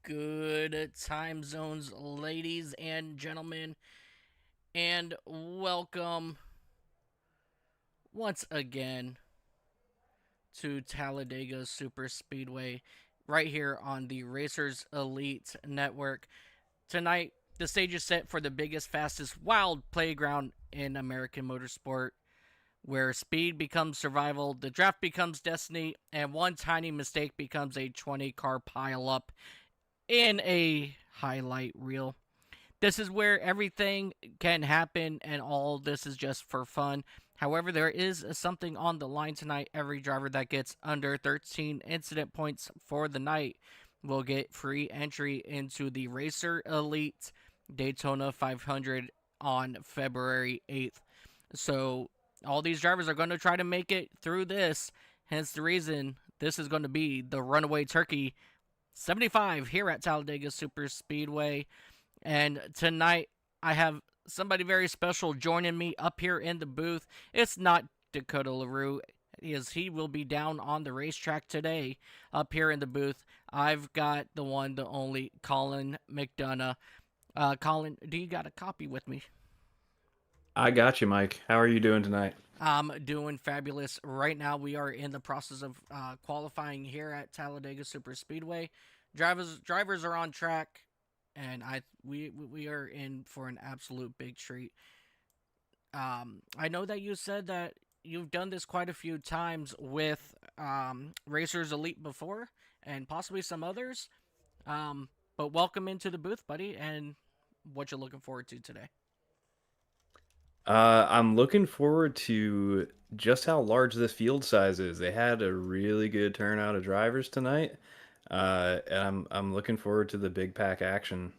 Good time zones, ladies and gentlemen, and welcome once again to Talladega Super Speedway right here on the Racers Elite Network. Tonight, the stage is set for the biggest, fastest, wild playground in American motorsport, where speed becomes survival, the draft becomes destiny, and one tiny mistake becomes a 20 car pileup in a highlight reel. This is where everything can happen, and all this is just for fun. However, there is something on the line tonight. Every driver that gets under 13 incident points for the night will get free entry into the Racer Elite Daytona 500 on February 8th. So, all these drivers are going to try to make it through this. Hence the reason this is going to be the Runaway Turkey 75 here at Talladega Super Speedway. And tonight, I have somebody very special joining me up here in the booth. It's not Dakota LaRue, as he will be down on the racetrack today up here in the booth. I've got the one, the only, Colin McDonough. Colin, do you got a copy with me? I got you, Mike. How are you doing tonight? I'm doing fabulous. Right now, we are in the process of qualifying here at Talladega Super Speedway. Drivers are on track, and we are in for an absolute big treat. I know that you said that you've done this quite a few times with Racers Elite before, and possibly some others. But welcome into the booth, buddy, and what you're looking forward to today. I'm looking forward to just how large this field size is. They had a really good turnout of drivers tonight, and I'm looking forward to the big pack action.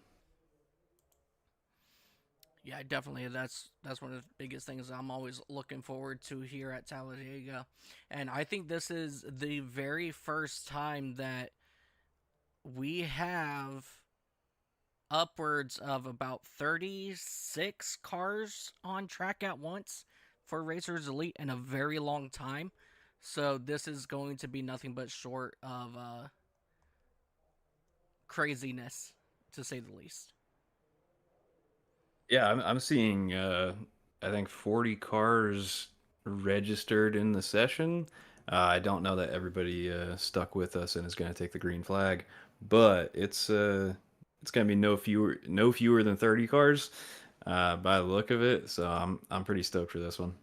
Yeah, definitely. That's one of the biggest things I'm always looking forward to here at Talladega, and I think this is the very first time that we have upwards of about 36 cars on track at once for Racers Elite in a very long time. So this is going to be nothing but short of craziness, to say the least. Yeah, I'm seeing I think 40 cars registered in the session. I don't know that everybody stuck with us and is going to take the green flag, but it's going to be no fewer than 30 cars by the look of it. So I'm pretty stoked for this one.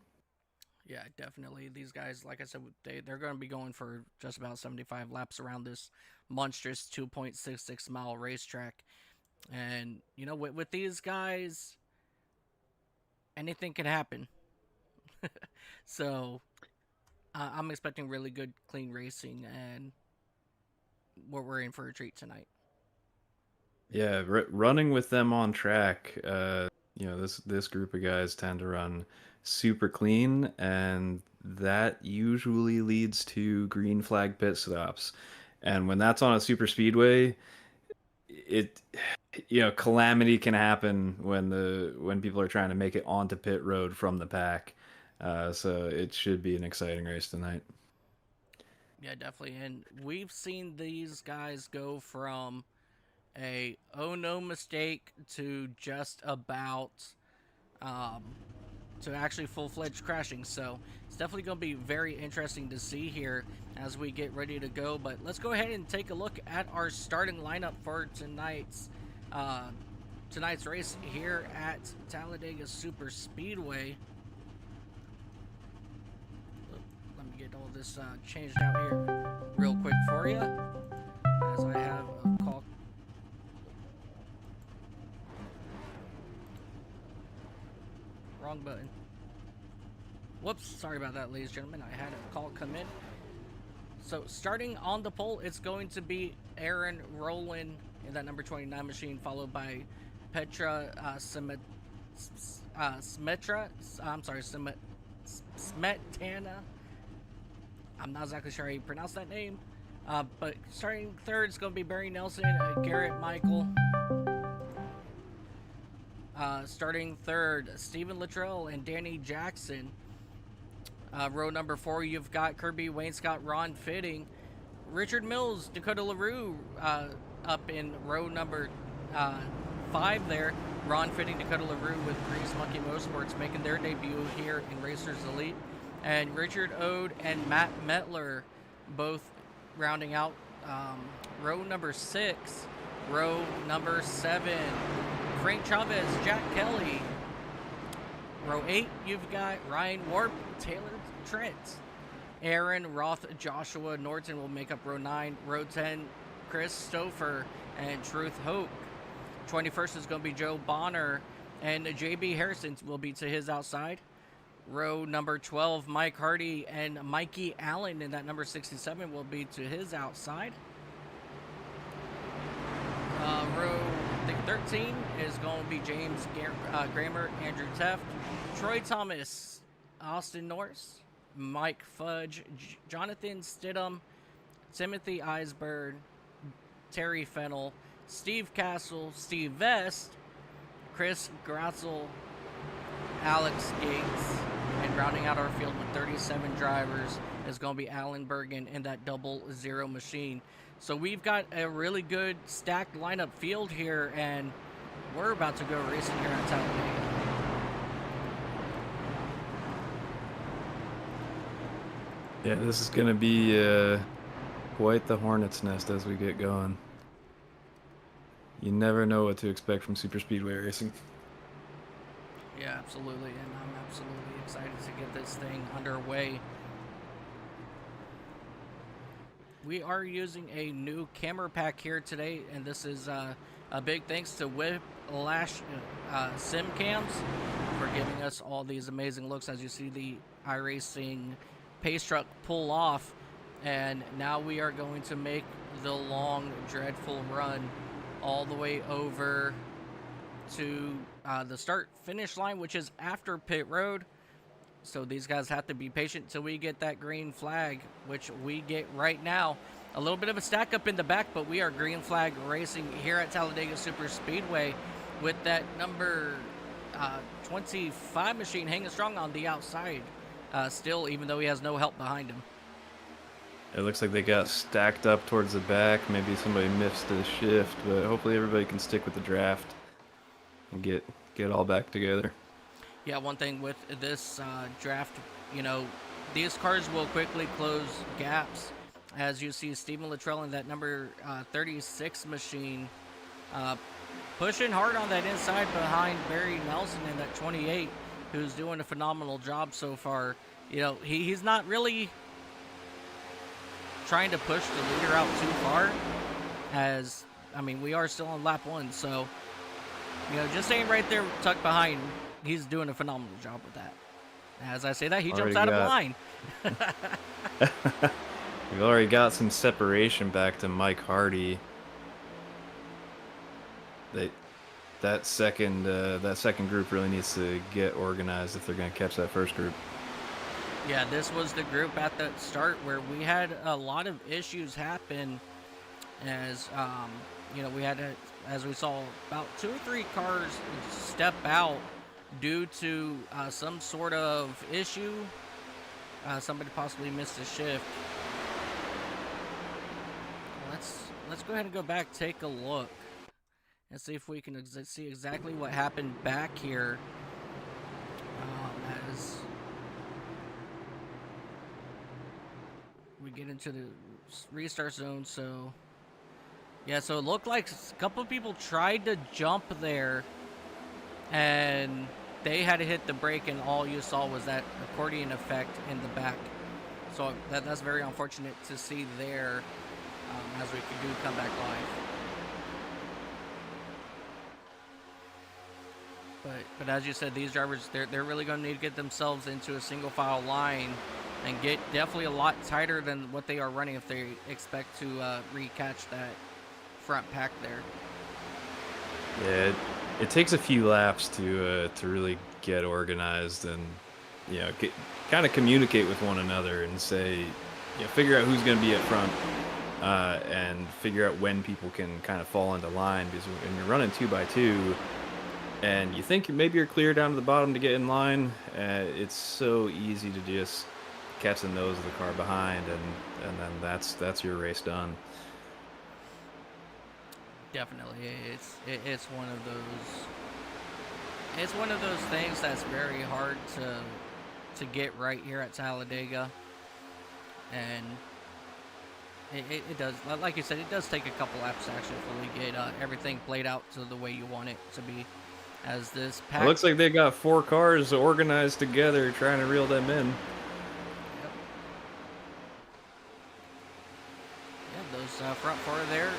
Yeah, definitely. These guys, like I said, they're going to be going for just about 75 laps around this monstrous 2.66 mile racetrack. And with these guys, anything can happen. So I'm expecting really good, clean racing, and we're in for a treat tonight. Yeah, running with them on track, this group of guys tend to run super clean, and that usually leads to green flag pit stops. And when that's on a super speedway, it calamity can happen when people are trying to make it onto pit road from the pack. So it should be an exciting race tonight. Yeah, definitely. And we've seen these guys go from a oh no mistake to just about um, to actually full fledged crashing. So it's definitely going to be very interesting to see here as we get ready to go. But let's go ahead and take a look at our starting lineup for uh, tonight's race here at Talladega Super Speedway. Let me get all this changed out here real quick for you, as I have a call. Wrong button. Whoops, sorry about that, ladies and gentlemen. I had a call come in. So starting on the pole, it's going to be Aaron Rowland in that number 29 machine, followed by Petra Smetra. I'm sorry, Smetana. I'm not exactly sure how you pronounce that name. But starting third is going to be Barry Nelson, Garrett Michael. Starting third, Stephen Luttrell and Danny Jackson. Row number 4, you've got Kirby Wainscott, Ron Fitting, Richard Mills, Dakota LaRue, up in row number uh, 5 there. Ron Fitting, Dakota LaRue with Grease Monkey Motorsports making their debut here in Racers Elite. And Richard Ode and Matt Metler both rounding out row number 6. Row number 7, Frank Chavez, Jack Kelly. Row 8, you've got Ryan Warp, Taylor Trent. Aaron Roth, Joshua Norton will make up row 9. Row 10, Chris Stouffer and Truth Hoke. 21st is going to be Joe Bonner, and JB Harrison will be to his outside. Row number 12, Mike Hardy and Mikey Allen in that number 67 will be to his outside. Row 13 is going to be James Grammer, Andrew Teft, Troy Thomas, Austin Norris, Mike Fudge, Jonathan Stidham, Timothy Eisberg, Terry Fennell, Steve Castle, Steve Vest, Chris Gratzel, Alex Gates, and rounding out our field with 37 drivers is going to be Alan Bergen in that 00 machine. So we've got a really good stacked lineup field here, and we're about to go racing here at Talladega. Yeah, this is going to be quite the hornet's nest as we get going. You never know what to expect from super speedway racing. Yeah, absolutely, and I'm absolutely excited to get this thing underway. We are using a new camera pack here today, and this is a big thanks to Whiplash Sim Cams for giving us all these amazing looks as you see the iRacing pace truck pull off. And now we are going to make the long, dreadful run all the way over to the start-finish line, which is after pit road. So these guys have to be patient till we get that green flag, which we get right now. A little bit of a stack up in the back, but we are green flag racing here at Talladega Super Speedway with that number 25 machine hanging strong on the outside still, even though he has no help behind him. It looks like they got stacked up towards the back. Maybe somebody missed a shift, but hopefully everybody can stick with the draft and get all back together. Yeah, one thing with this draft, you know, these cars will quickly close gaps. As you see, Stephen Luttrell in that number 36 machine pushing hard on that inside behind Barry Nelson in that 28, who's doing a phenomenal job so far. You know, he's not really trying to push the leader out too far, as, I mean, we are still on lap 1, so, you know, just staying right there tucked behind, he's doing a phenomenal job with that. As I say that, he jumps out of line. We've already got some separation back to Mike Hardy. That second group really needs to get organized if they're going to catch that first group. Yeah, this was the group at the start where we had a lot of issues happen as, you know, we had, as we saw, about 2 or 3 cars step out due to some sort of issue. Somebody possibly missed a shift. Let's go ahead and go back, take a look, and see if we can see exactly what happened back here. As we get into the restart zone, so yeah, so it looked like a couple of people tried to jump there, and they had to hit the brake, and all you saw was that accordion effect in the back. So that's very unfortunate to see there, as we do come back live. But as you said, these drivers, they're really going to need to get themselves into a single file line and get definitely a lot tighter than what they are running if they expect to recatch that front pack there. Yeah, it takes a few laps to really get organized and, you know, kind of communicate with one another and say, you know, figure out who's going to be up front and figure out when people can kind of fall into line, because when you're running 2x2 and you think maybe you're clear down to the bottom to get in line, it's so easy to just catch the nose of the car behind, and then that's your race done. Definitely, it's one of those. It's one of those things that's very hard to get right here at Talladega, and it does, like you said, it does take a couple laps to actually fully get everything played out to the way you want it to be. As this It pack, looks like they got 4 cars organized together trying to reel them in. yep, yeah, those front four there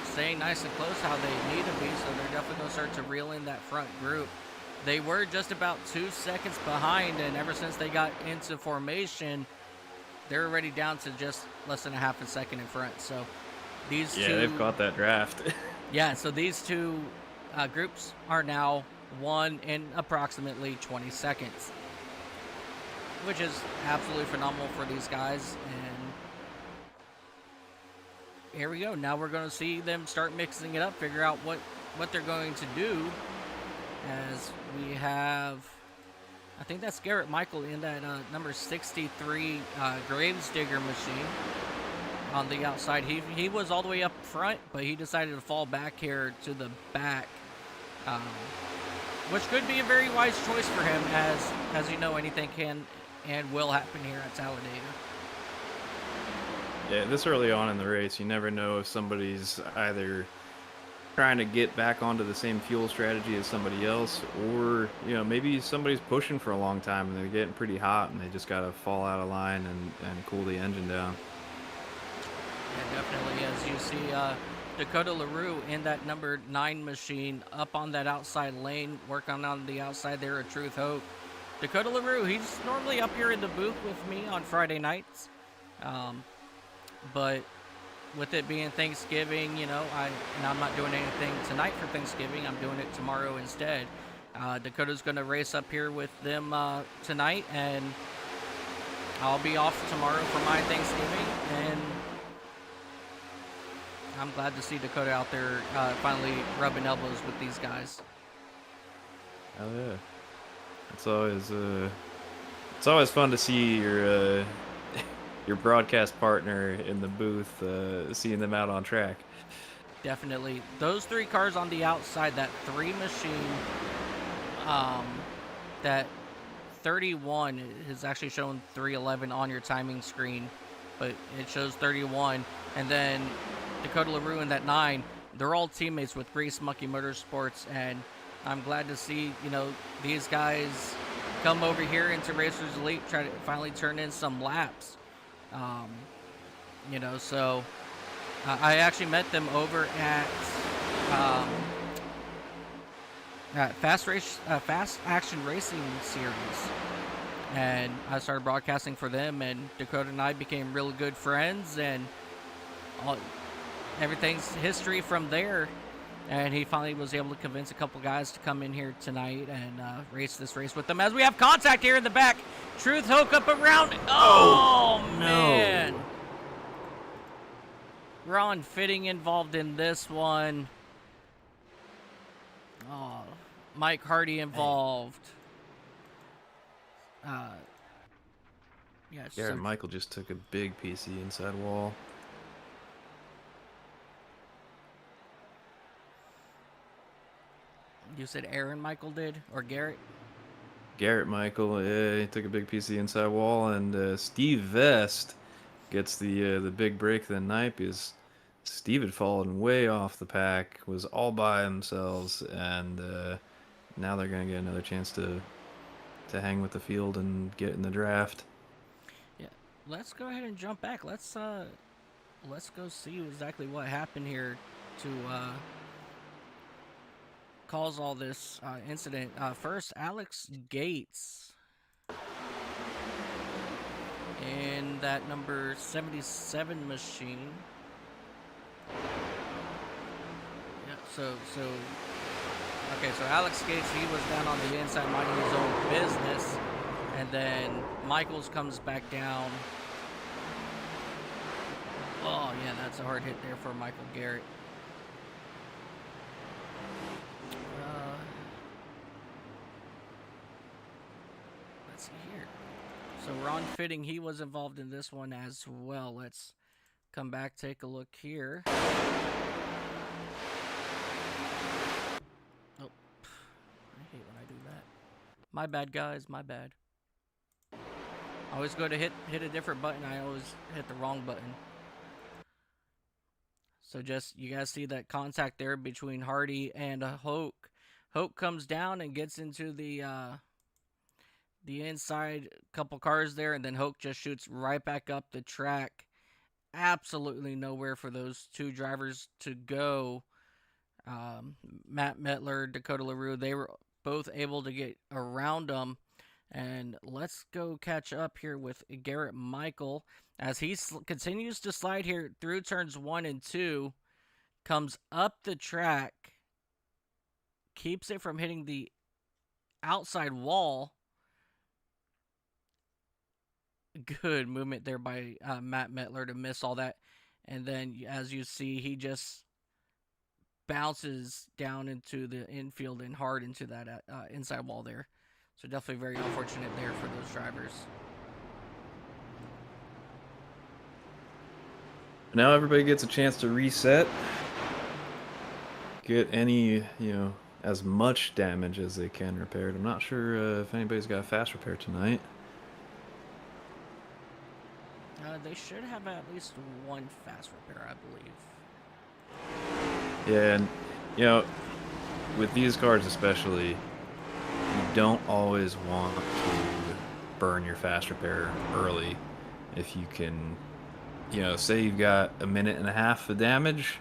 staying nice and close how they need to be, so they're definitely going to start to reel in that front group. They were just about 2 seconds behind, and ever since they got into formation, they're already down to just less than a half a second in front. So these Yeah, two, they've caught that draft. yeah, so these two groups are now one in approximately 20 seconds, which is absolutely phenomenal for these guys. And here we go. Now we're going to see them start mixing it up, figure out what they're going to do. As we have, I think that's Garrett Michael in that number 63 Gravesdigger machine on the outside. He was all the way up front, but he decided to fall back here to the back, which could be a very wise choice for him, as you know, anything can and will happen here at Talladega. Yeah, this early on in the race, you never know if somebody's either trying to get back onto the same fuel strategy as somebody else, or maybe somebody's pushing for a long time and they're getting pretty hot and they just got to fall out of line and cool the engine down. Yeah, definitely. As you see Dakota LaRue in that number 9 machine up on that outside lane, working on the outside there at Truth Hope. Dakota LaRue, he's normally up here in the booth with me on Friday nights, but with it being Thanksgiving, I'm not doing anything tonight for Thanksgiving. I'm doing it tomorrow instead. Dakota's going to race up here with them tonight, and I'll be off tomorrow for my Thanksgiving. And I'm glad to see Dakota out there finally rubbing elbows with these guys. Hell yeah! It's always fun to see your broadcast partner in the booth, seeing them out on track. Definitely. Those 3 cars on the outside, that 3 machine, that 31 is actually showing 311 on your timing screen, but it shows 31. And then Dakota LaRue in that 9, they're all teammates with Grease Monkey Motorsports, and I'm glad to see, these guys come over here into Racers Elite, try to finally turn in some laps. So I actually met them over at Fast Action Racing Series, and I started broadcasting for them, and Dakota and I became really good friends, and everything's history from there. And he finally was able to convince a couple guys to come in here tonight and race this race with them. As we have contact here in the back. Truth Hook up around. Oh, man. No. Ron Fitting involved in this one. Oh, Mike Hardy involved. Garrett Michael just took a big piece of the inside wall. You said Aaron Michael did, or Garrett? Garrett Michael, yeah, he took a big piece of the inside wall, and Steve Vest gets the big break of the night because Steve had fallen way off the pack, was all by themselves, and now they're gonna get another chance to hang with the field and get in the draft. Yeah, let's go ahead and jump back. Let's go see exactly what happened here to cause all this incident. First, Alex Gates in that number 77 machine. Yeah, so Alex Gates, he was down on the inside minding his own business, and then Michaels comes back down. Oh yeah, that's a hard hit there for Michael Garrett. Let's see here. So Ron Fitting, he was involved in this one as well. Let's come back, take a look here. My bad, guys. My bad. I always go to hit a different button. I always hit the wrong button. So just you guys see that contact there between Hardy and Hoke. Hoke comes down and gets into the inside couple cars there, and then Hoke just shoots right back up the track. Absolutely nowhere for those two drivers to go. Um, Matt Metler, Dakota LaRue, they were both able to get around them. And let's go catch up here with Garrett Michael as he continues to slide here through turns 1 and 2, comes up the track, keeps it from hitting the outside wall. Good movement there by Matt Metler to miss all that. And then, as you see, he just bounces down into the infield and hard into that inside wall there. So definitely very unfortunate there for those drivers. Now everybody gets a chance to reset, get any, as much damage as they can repaired. I'm not sure if anybody's got a fast repair tonight. They should have at least one fast repair, I believe. Yeah, and with these cars especially, you don't always want to burn your fast repair early. If you can, say you've got a minute and a half of damage,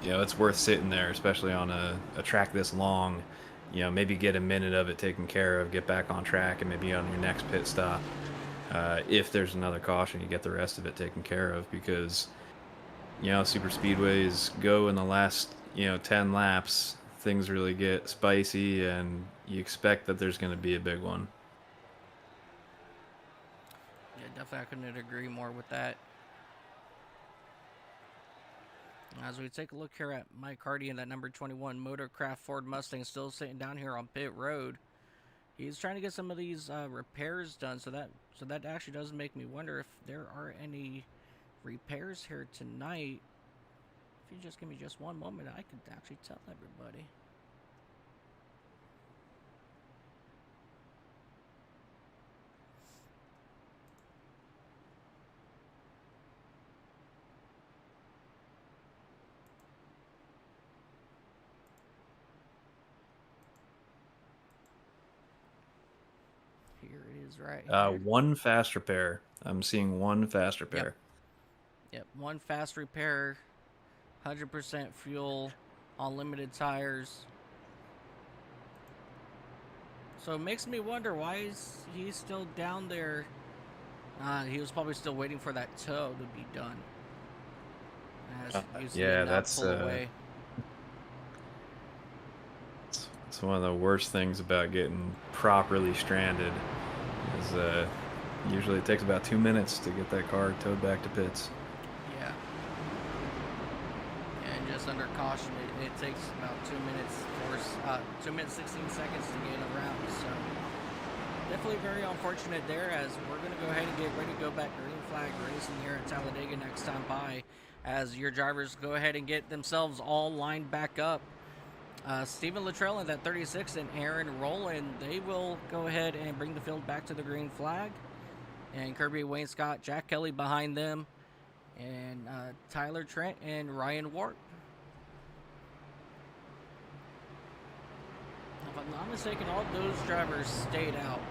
it's worth sitting there, especially on a track this long. Maybe get a minute of it taken care of, get back on track, and maybe on your next pit stop. If there's another caution, you get the rest of it taken care of, because super speedways go in the last 10 laps, things really get spicy and you expect that there's going to be a big one. Yeah, definitely I couldn't agree more with that. As we take a look here at Mike Hardy in that number 21 Motorcraft Ford Mustang, still sitting down here on pit road. He's trying to get some of these repairs done, so that actually does make me wonder if there are any repairs here tonight. If you just give me just one moment, I could actually tell everybody. Here it is right here. One fast repair. I'm seeing one fast repair. Yep, one fast repair, 100% fuel, unlimited tires. So it makes me wonder, why is he still down there? He was probably still waiting for that tow to be done. As you see yeah, it now that's pull away. it's one of the worst things about getting properly stranded. Is usually it takes about 2 minutes to get that car towed back to pits. Yeah. And just under caution, it takes about 2 minutes for 2 minutes 16 seconds to get around. So definitely very unfortunate there, as we're going to go ahead and get ready to go back green flag racing here at Talladega next time by, as your drivers go ahead and get themselves all lined back up. Stephen Luttrell in that 36 and Aaron Rowland, they will go ahead and bring the field back to the green flag. And Kirby Wayne Scott, Jack Kelly behind them, and Tyler Trent and Ryan Wart. If I'm not mistaken, all those drivers stayed out.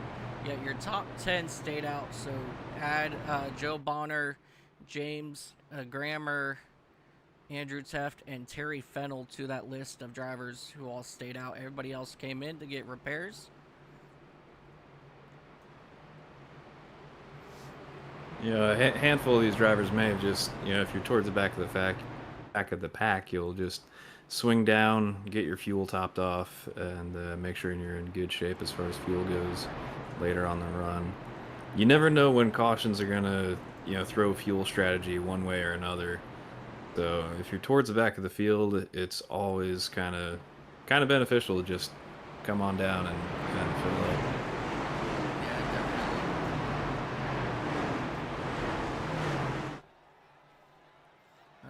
Yet your top 10 stayed out. So add Joe Bonner, James Grammer, Andrew Teft, and Terry Fennell to that list of drivers who all stayed out. Everybody else came in to get repairs. A handful of these drivers may have just, if you're towards the back of the pack, you'll just swing down, get your fuel topped off, and make sure you're in good shape as far as fuel goes later on the run. You never know when cautions are gonna, throw fuel strategy one way or another. So if you're towards the back of the field, it's always kind of beneficial to just come on down and fill up. Yeah, definitely.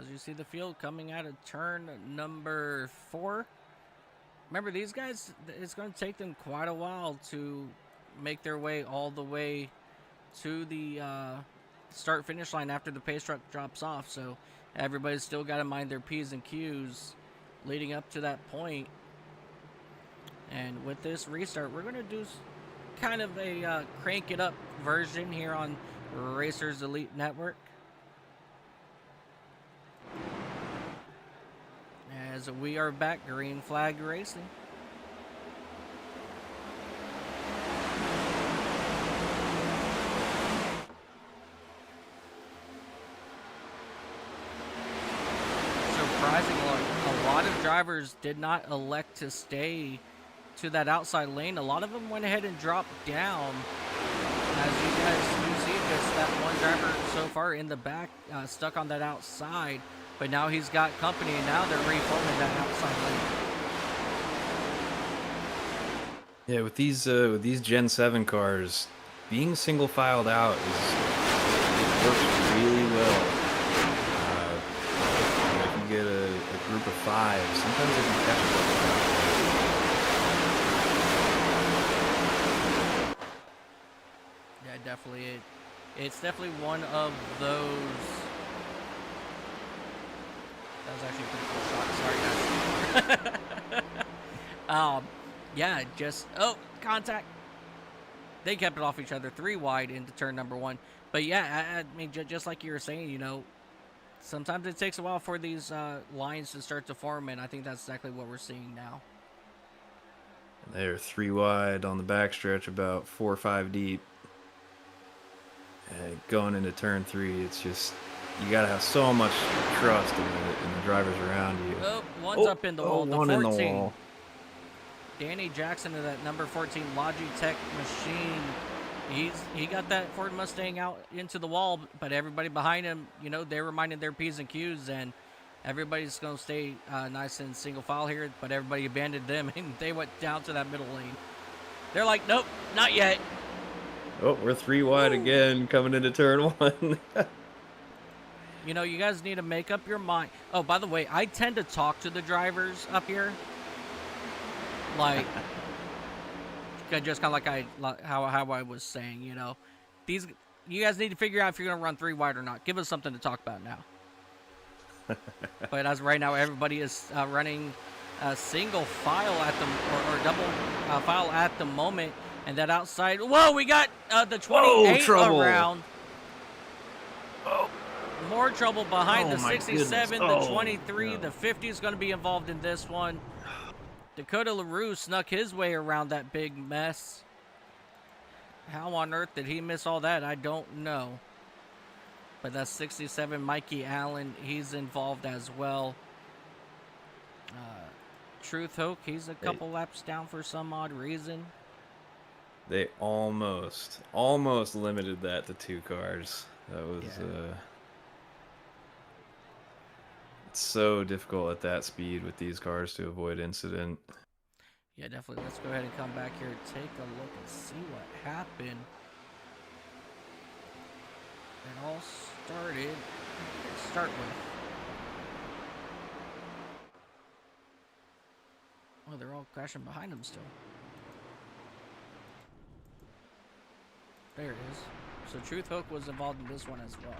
As you see the field coming out of turn number 4, Remember, these guys, it's going to take them quite a while to make their way all the way to the start finish line after the pace truck drops off. So everybody's still got to mind their P's and Q's leading up to that point. And with this restart, we're going to do kind of a crank it up version here on Racers Elite Network. As we are back, green flag racing. Surprisingly, a lot of drivers did not elect to stay to that outside lane. A lot of them went ahead and dropped down. As you see, just that one driver so far in the back stuck on that outside. But now he's got company, and now they're reforming that outside lane. Yeah, with these Gen 7 cars, being single filed out it works really well. If you get a group of 5, sometimes they can catch up. Yeah, definitely. It's definitely one of those. That was actually a pretty cool shot. Sorry, guys. Yeah, just contact. They kept it off each other 3 wide into turn number 1. But yeah, I mean, just like you were saying, you know, sometimes it takes a while for these lines to start to form, and I think that's exactly what we're seeing now. They're 3 wide on the backstretch, about 4 or 5 deep. Going into turn 3, it's just you gotta have so much trust in the drivers around you. Oh, one's up in the wall. The one 14. in the wall. Danny Jackson of that number 14 Logitech machine. He got that Ford Mustang out into the wall, but everybody behind him, you know, they were minding their P's and Q's, and everybody's going to stay nice and single file here, but everybody abandoned them, and they went down to that middle lane. They're like, nope, not yet. Oh, we're 3 wide again, coming into turn 1. You know, you guys need to make up your mind. Oh, by the way, I tend to talk to the drivers up here. Like, just kind of like how I was saying, you know. You guys need to figure out if you're going to run 3 wide or not. Give us something to talk about now. But as of right now, everybody is running a single file at the, or double file at the moment. And that outside, whoa, we got the 28 around. Oh. More trouble behind the 67, the 23, no. the 50 is going to be involved in this one. Dakota LaRue snuck his way around that big mess. How on earth did he miss all that? I don't know. But that 67, Mikey Allen, he's involved as well. Truth Hoke, he's a couple laps down for some odd reason. They almost limited that to 2 cars. That was it's so difficult at that speed with these cars to avoid incident. Yeah, definitely. Let's go ahead and come back here and take a look and see what happened. It all started. Let's start with. Oh, they're all crashing behind him still. There it is. So Truth Hook was involved in this one as well.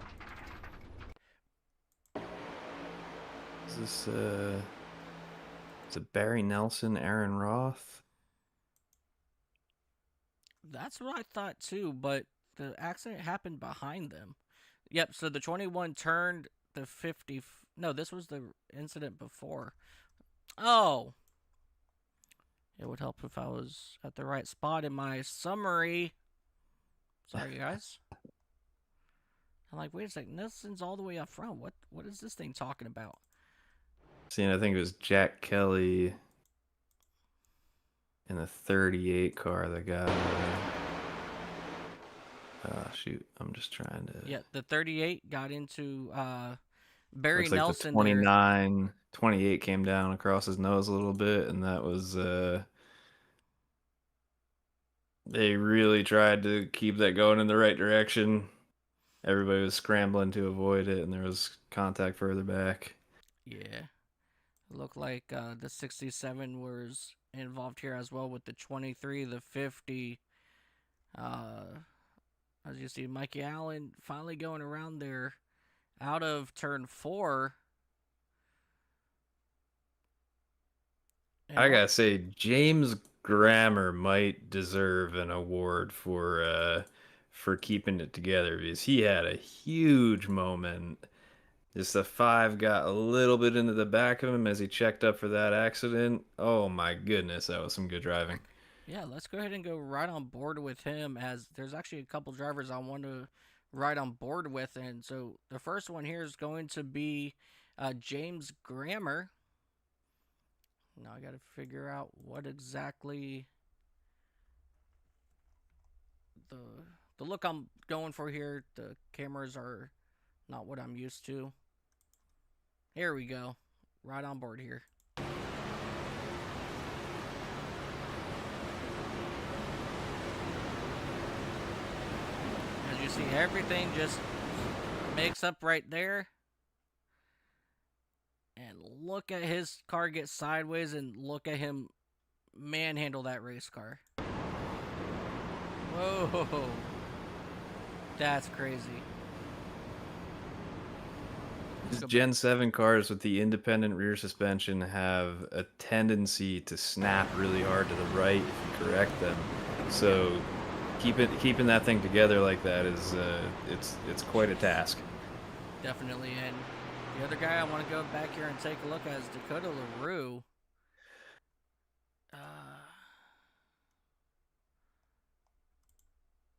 Is this is it Barry Nelson, Aaron Roth? That's what I thought too, but the accident happened behind them. Yep, so the 21 turned the 50. No, this was the incident before. Oh. It would help if I was at the right spot in my summary. Sorry, guys. I'm like, wait a second. Nelson's all the way up front. What is this thing talking about? See, I think it was Jack Kelly in the 38 car that got. Shoot, I'm just trying to. Yeah, the 38 got into Barry Looks like Nelson. The 29, 28 came down across his nose a little bit, and that was. They really tried to keep that going in the right direction. Everybody was scrambling to avoid it, and there was contact further back. Yeah. It looked like the 67 was involved here as well with the 23, the 50. Uh, as you see, Mikey Allen finally going around there out of turn 4. And I gotta say, James Grammer might deserve an award for keeping it together because he had a huge moment. Just the 5 got a little bit into the back of him as he checked up for that accident. Oh my goodness, that was some good driving. yeah, let's go ahead and go right on board with him, as there's actually a couple drivers I want to ride on board with. And so the first one here is going to be James Grammer. Now I got to figure out what exactly the the look I'm going for here. The cameras are not what I'm used to. Here we go. Right on board here. As you see, everything just makes up right there. And look at his car get sideways, and look at him manhandle that race car. Whoa. That's crazy. These Gen 7 cars with the independent rear suspension have a tendency to snap really hard to the right if you correct them. So keeping that thing together like that is it's quite a task. Definitely. And the other guy I want to go back here and take a look at is Dakota LaRue.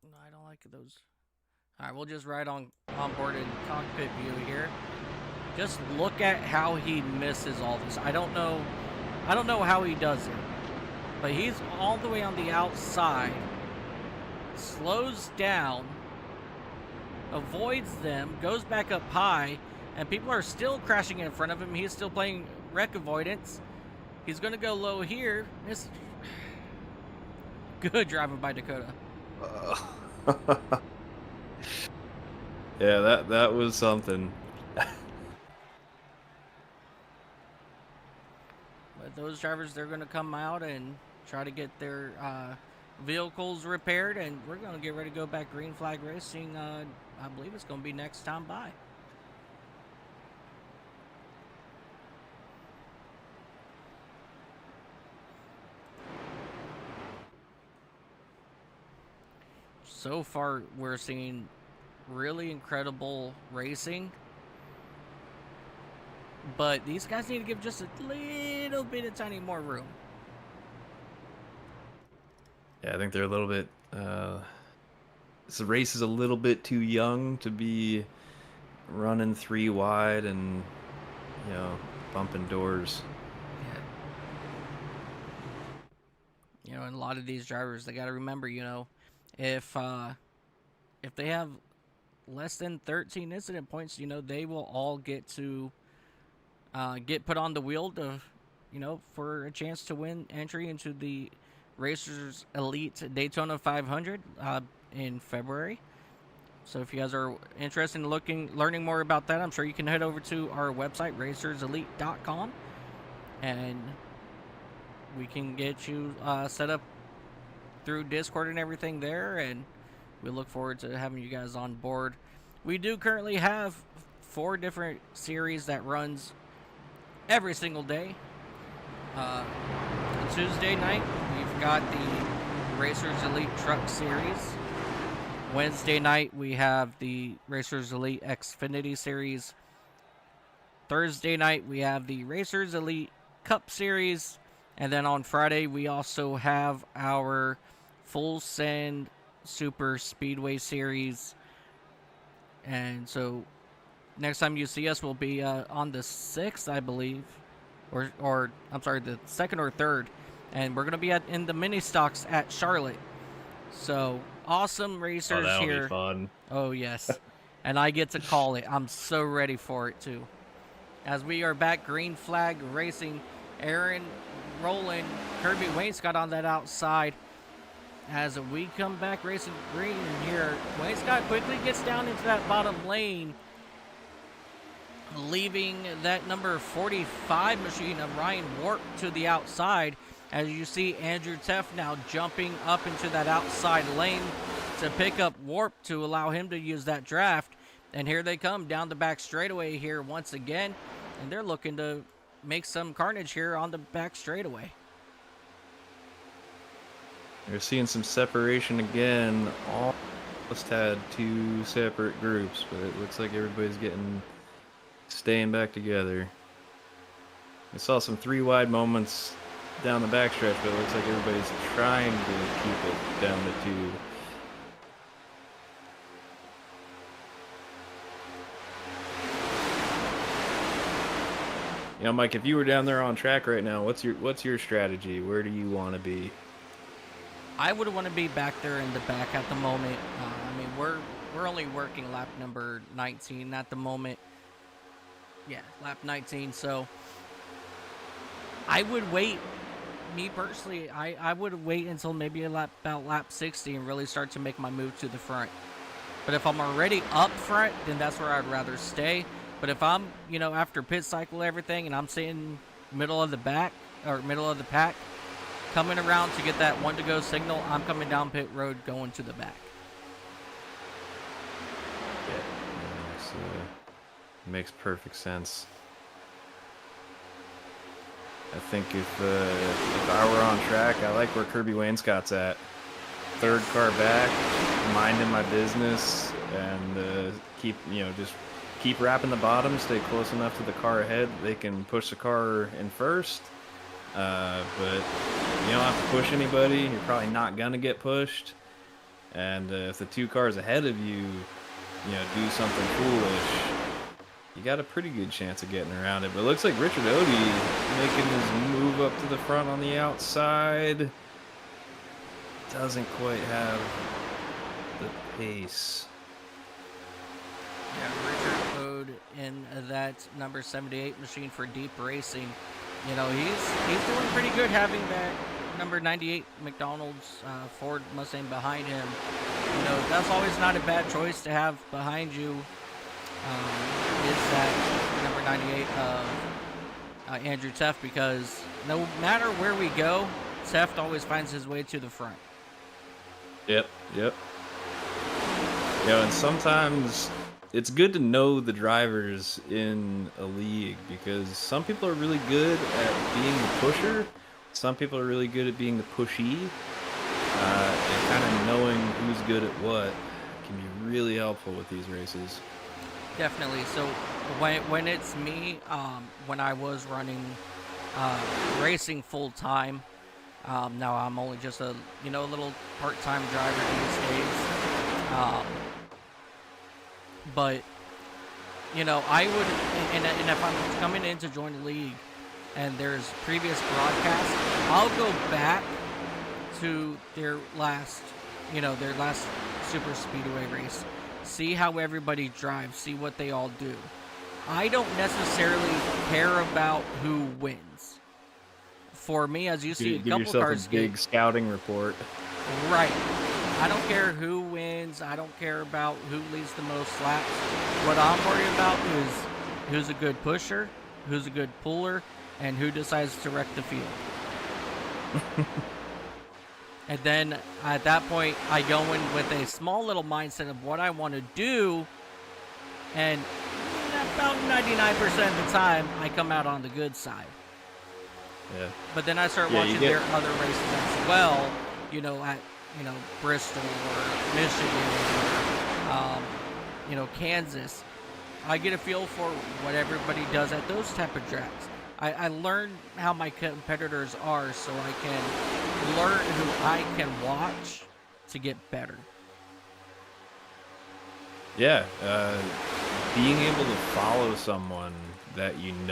No, I don't like those. All right, we'll just ride on board in cockpit view here. Just look at how he misses all this. I don't know how he does it, but he's all the way on the outside, slows down, avoids them, goes back up high, and people are still crashing in front of him. He's still playing wreck avoidance. He's going to go low here. Good driving by Dakota. Yeah, that was something. But those drivers, they're going to come out and try to get their vehicles repaired, and we're going to get ready to go back green flag racing. I believe it's going to be next time by. So far, we're seeing really incredible racing, but these guys need to give just a little bit of tiny more room. Yeah, I think they're a little bit this race is a little bit too young to be running 3 wide and bumping doors. Yeah. And a lot of these drivers, they got to remember, if they have less than 13 incident points, they will all get to get put on the wheel to, for a chance to win entry into the Racers Elite Daytona 500 in February. So if you guys are interested in learning more about that, I'm sure you can head over to our website, racerselite.com, and we can get you set up through Discord and everything there, and we look forward to having you guys on board. We do currently have 4 different series that runs every single day. Tuesday night, we've got the Racers Elite Truck Series. Wednesday night, we have the Racers Elite Xfinity Series. Thursday night, we have the Racers Elite Cup Series. And then on Friday, we also have our Full Send Super Speedway Series. And so next time you see us will be on the 6th, I believe. Or I'm sorry, the 2nd or 3rd. And we're going to be in the mini stocks at Charlotte. So awesome racers that'll here. Be fun. Oh, yes. And I get to call it. I'm so ready for it, too. As we are back green flag racing, Aaron, Roland, Kirby Wainscott on that outside. As we come back racing green here, Wainscott quickly gets down into that bottom lane, leaving that number 45 machine of Ryan Warp to the outside. As you see, Andrew Teff now jumping up into that outside lane to pick up Warp to allow him to use that draft. And here they come down the back straightaway here once again. And they're looking to make some carnage here on the back straightaway. We're seeing some separation again. Almost had two separate groups, but it looks like everybody's staying back together. I saw some 3 wide moments down the backstretch, but it looks like everybody's trying to keep it down to 2. You know, Mike, if you were down there on track right now, what's your strategy? Where do you want to be? I would want to be back there in the back at the moment. I mean, we're only working lap number 19 at the moment. Yeah, lap 19. So I would wait. Me personally, I would wait until maybe about lap 60 and really start to make my move to the front. But if I'm already up front, then that's where I'd rather stay. But if I'm, after pit cycle everything and I'm sitting middle of the back or middle of the pack, coming around to get that 1 to go signal, I'm coming down pit road going to the back. Yeah, makes perfect sense. I think if I were on track, I like where Kirby Wainscott's at. 3rd car back, minding my business, and keep wrapping the bottom, stay close enough to the car ahead. They can push the car in first, but you don't have to push anybody. You're probably not gonna get pushed. And if the 2 cars ahead of you, do something foolish, you got a pretty good chance of getting around it. But it looks like Richard Odie making his move up to the front on the outside. Doesn't quite have the pace. Yeah, Richard Ode in that number 78 machine for Deep Racing. He's doing pretty good having that number 98 McDonald's Ford Mustang behind him. That's always not a bad choice to have behind you. Is that number 98 of Andrew Teff, because no matter where we go, Teff always finds his way to the front. Yep. And sometimes it's good to know the drivers in a league, because some people are really good at being the pusher, some people are really good at being the pushy, and kind of knowing who's good at what can be really helpful with these races. Definitely. So when it's me, when I was running racing full time, now I'm only just a little part-time driver these days. But I would, and if I'm coming in to join the league and there's previous broadcasts, I'll go back to their last super speedway race, see how everybody drives, see what they all do. I don't necessarily care about who wins. For me, as you see, a couple cars a big scouting report. Right. I don't care who wins. I don't care about who leads the most laps. What I'm worried about is who's a good pusher, who's a good puller, and who decides to wreck the field. And then at that point, I go in with a small little mindset of what I want to do, and about 99% of the time, I come out on the good side. Yeah. But then I start watching their other races as well, at Bristol or Michigan or Kansas. I get a feel for what everybody does at those type of tracks. I learn how my competitors are, so I can learn who I can watch to get better. Yeah, being able to follow someone that that you've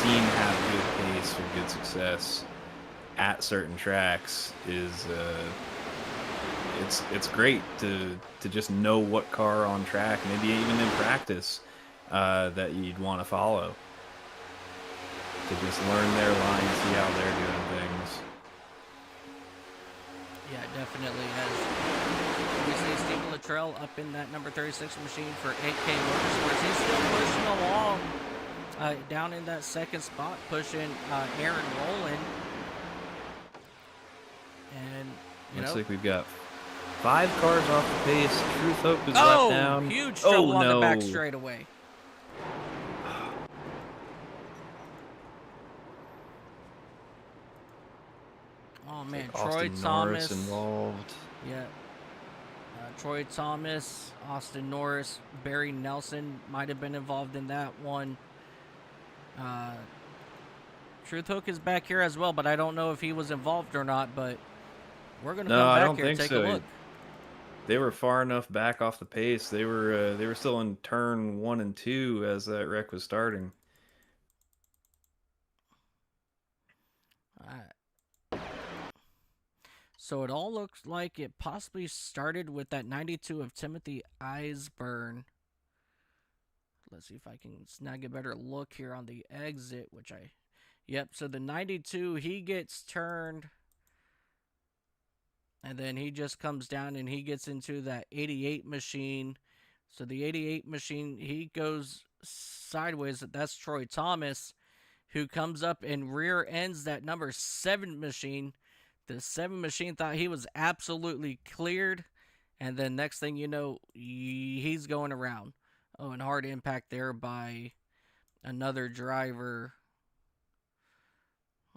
seen have good pace or good success at certain tracks is it's great to just know what car on track, maybe even in practice, that you'd want to follow. To just learn their line, see how they're doing things. Yeah, definitely. As we see Steve Luttrell up in that number 36 machine for 8K Motorsports, he's still pushing along down in that second spot, pushing Aaron Rowland. And, Looks like we've got 5 cars off the pace. Truth Hope is left oh, down. huge Oh trouble on the back no! straightaway. Oh It's man, like Troy Austin Norris Thomas. involved. Yeah, Troy Thomas, Austin Norris, Barry Nelson might have been involved in that one. Truth Hook is back here as well, but I don't know if he was involved or not. But we're gonna No, come I back don't here and think take a so. look. They were far enough back off the pace. They were still in turn 1 and 2 as that wreck was starting. So it all looks like it possibly started with that 92 of Timothy Eisburn. Let's see if I can snag a better look here on the exit, Yep, so the 92, he gets turned, and then he just comes down and he gets into that 88 machine. So the 88 machine, he goes sideways. That's Troy Thomas, who comes up and rear ends that number 7 machine. The 7 machine thought he was absolutely cleared, and then next thing you know, he's going around. Oh, and hard impact there by another driver.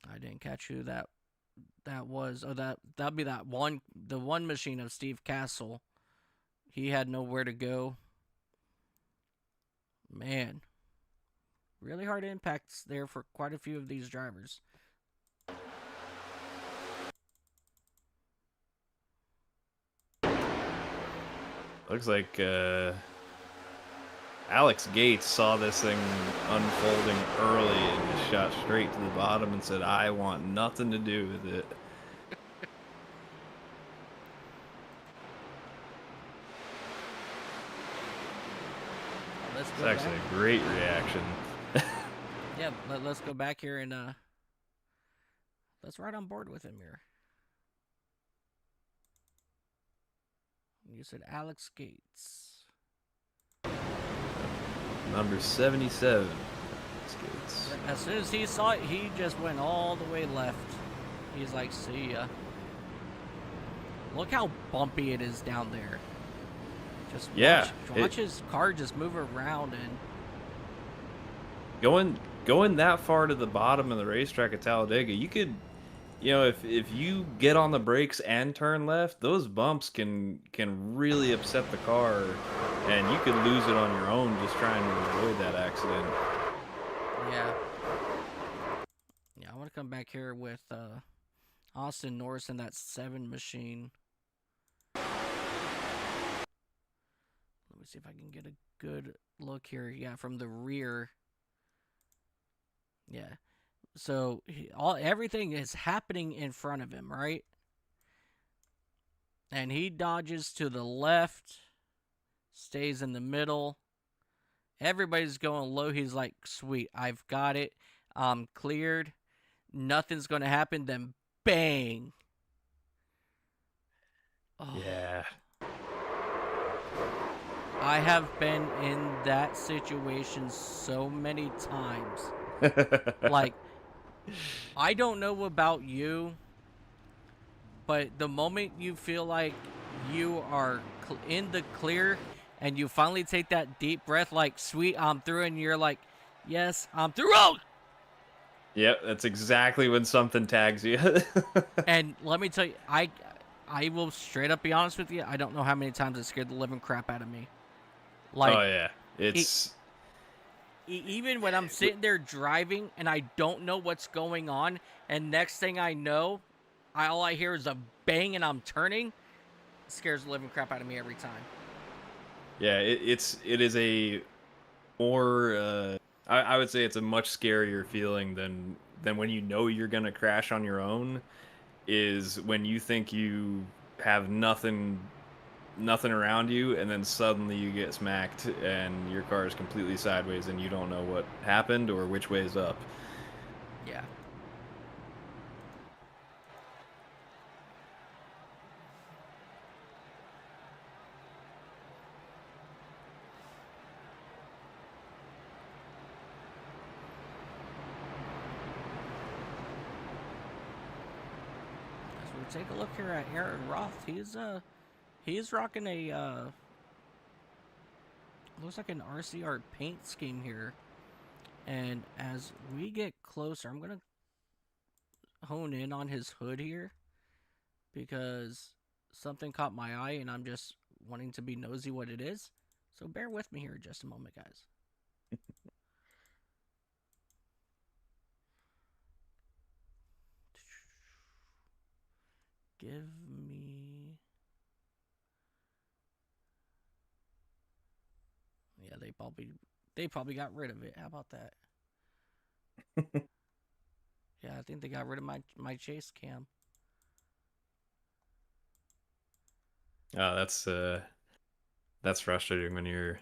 I didn't catch who that was. Oh, that'd be the one machine of Steve Castle. He had nowhere to go. Man, really hard impacts there for quite a few of these drivers. Looks like Alex Gates saw this thing unfolding early and just shot straight to the bottom and said, I want nothing to do with it. It's actually a great reaction. Yeah, let's go back here and let's ride on board with him here. You said Alex Gates. Number 77. Alex Gates. As soon as he saw it, he just went all the way left. He's like, see ya. Look how bumpy it is down there. Just watch his car just move around and going that far to the bottom of the racetrack at Talladega, you could, if you get on the brakes and turn left, those bumps can really upset the car, and you could lose it on your own just trying to avoid that accident. Yeah, I want to come back here with Austin Norris and that 7 machine. Let me see if I can get a good look here. Yeah, from the rear. Yeah. So everything is happening in front of him, right? And he dodges to the left, stays in the middle. Everybody's going low. He's like, sweet, I've got it. I'm cleared. Nothing's going to happen. Then bang. Oh. Yeah. I have been in that situation so many times. Like, I don't know about you, but the moment you feel like you are in the clear and you finally take that deep breath, like, sweet, I'm through, and you're like, yes, I'm through. Oh! Yep, that's exactly when something tags you. And let me tell you, I will straight up be honest with you, I don't know how many times it scared the living crap out of me. Like, oh yeah, it's even when I'm sitting there driving and I don't know what's going on, and next thing I know, all I hear is a bang and I'm turning. It scares the living crap out of me every time. Yeah, it is a more I would say it's a much scarier feeling than when you know you're gonna crash on your own. Is when you think you have nothing around you, and then suddenly you get smacked and your car is completely sideways and you don't know what happened or which way is up. Yeah. take a look here at Aaron Roth. He's rocking a looks like an RCR paint scheme here. And as we get closer, I'm gonna hone in on his hood here because something caught my eye and I'm just wanting to be nosy what it is. So bear with me here just a moment, guys. Give me... Yeah, they probably got rid of it. How about that? Yeah, I think they got rid of my chase cam. Oh, that's frustrating when you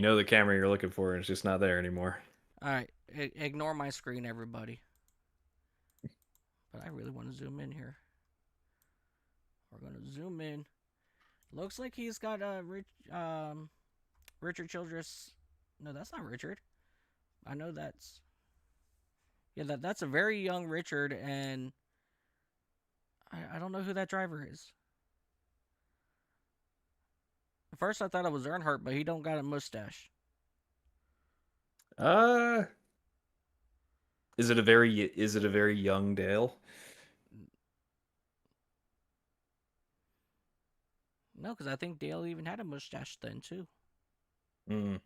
know the camera you're looking for and it's just not there anymore. All right, ignore my screen, everybody. But I really want to zoom in here. We're gonna zoom in. Looks like he's got Richard Childress. No, that's not Richard. I know that's... Yeah, that's a very young Richard, and I don't know who that driver is. At first I thought it was Earnhardt, but he don't got a mustache. Uh, is it a very young Dale? No, because I think Dale even had a mustache then too. Hmm.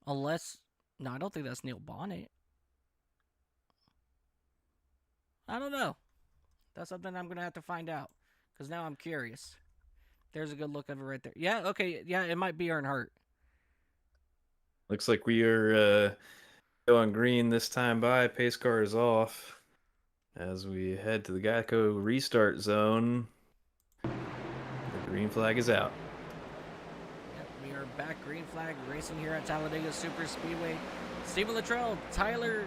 Unless, no, I don't think that's Neil Bonnet. I don't know. That's something I'm gonna have to find out because now I'm curious. There's a good look of it right there. Yeah, okay, yeah, it might be Earnhardt. Looks like we are going green this time by. Pace car is off as we head to the Geico restart zone. The green flag is out. Yep, we are back. Green flag racing here at Talladega Super Speedway. Stephen Luttrell, Taylor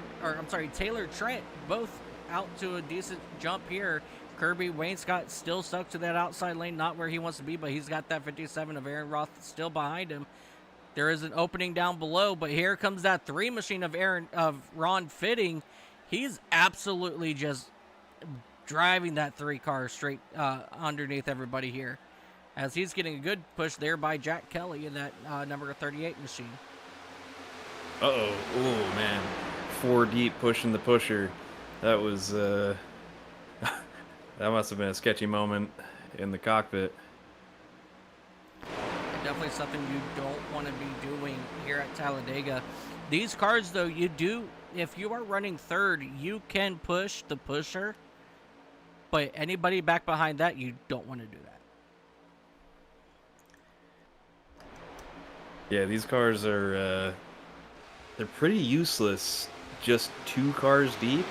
Trent, both out to a decent jump here. Kirby Wainscott still stuck to that outside lane, not where he wants to be, but he's got that 57 of Aaron Roth still behind him. There is an opening down below, but here comes that 3 machine of Ron Fitting. He's absolutely just driving that 3 car straight underneath everybody here, as he's getting a good push there by Jack Kelly in that number 38 machine. Uh-oh. Oh, man. 4 deep pushing the pusher. That was, that must have been a sketchy moment in the cockpit. Definitely something you don't want to be doing here at Talladega. These cars, though, if you are running third, you can push the pusher, but anybody back behind that, you don't want to do that. Yeah, these cars are, they're pretty useless just 2 cars deep.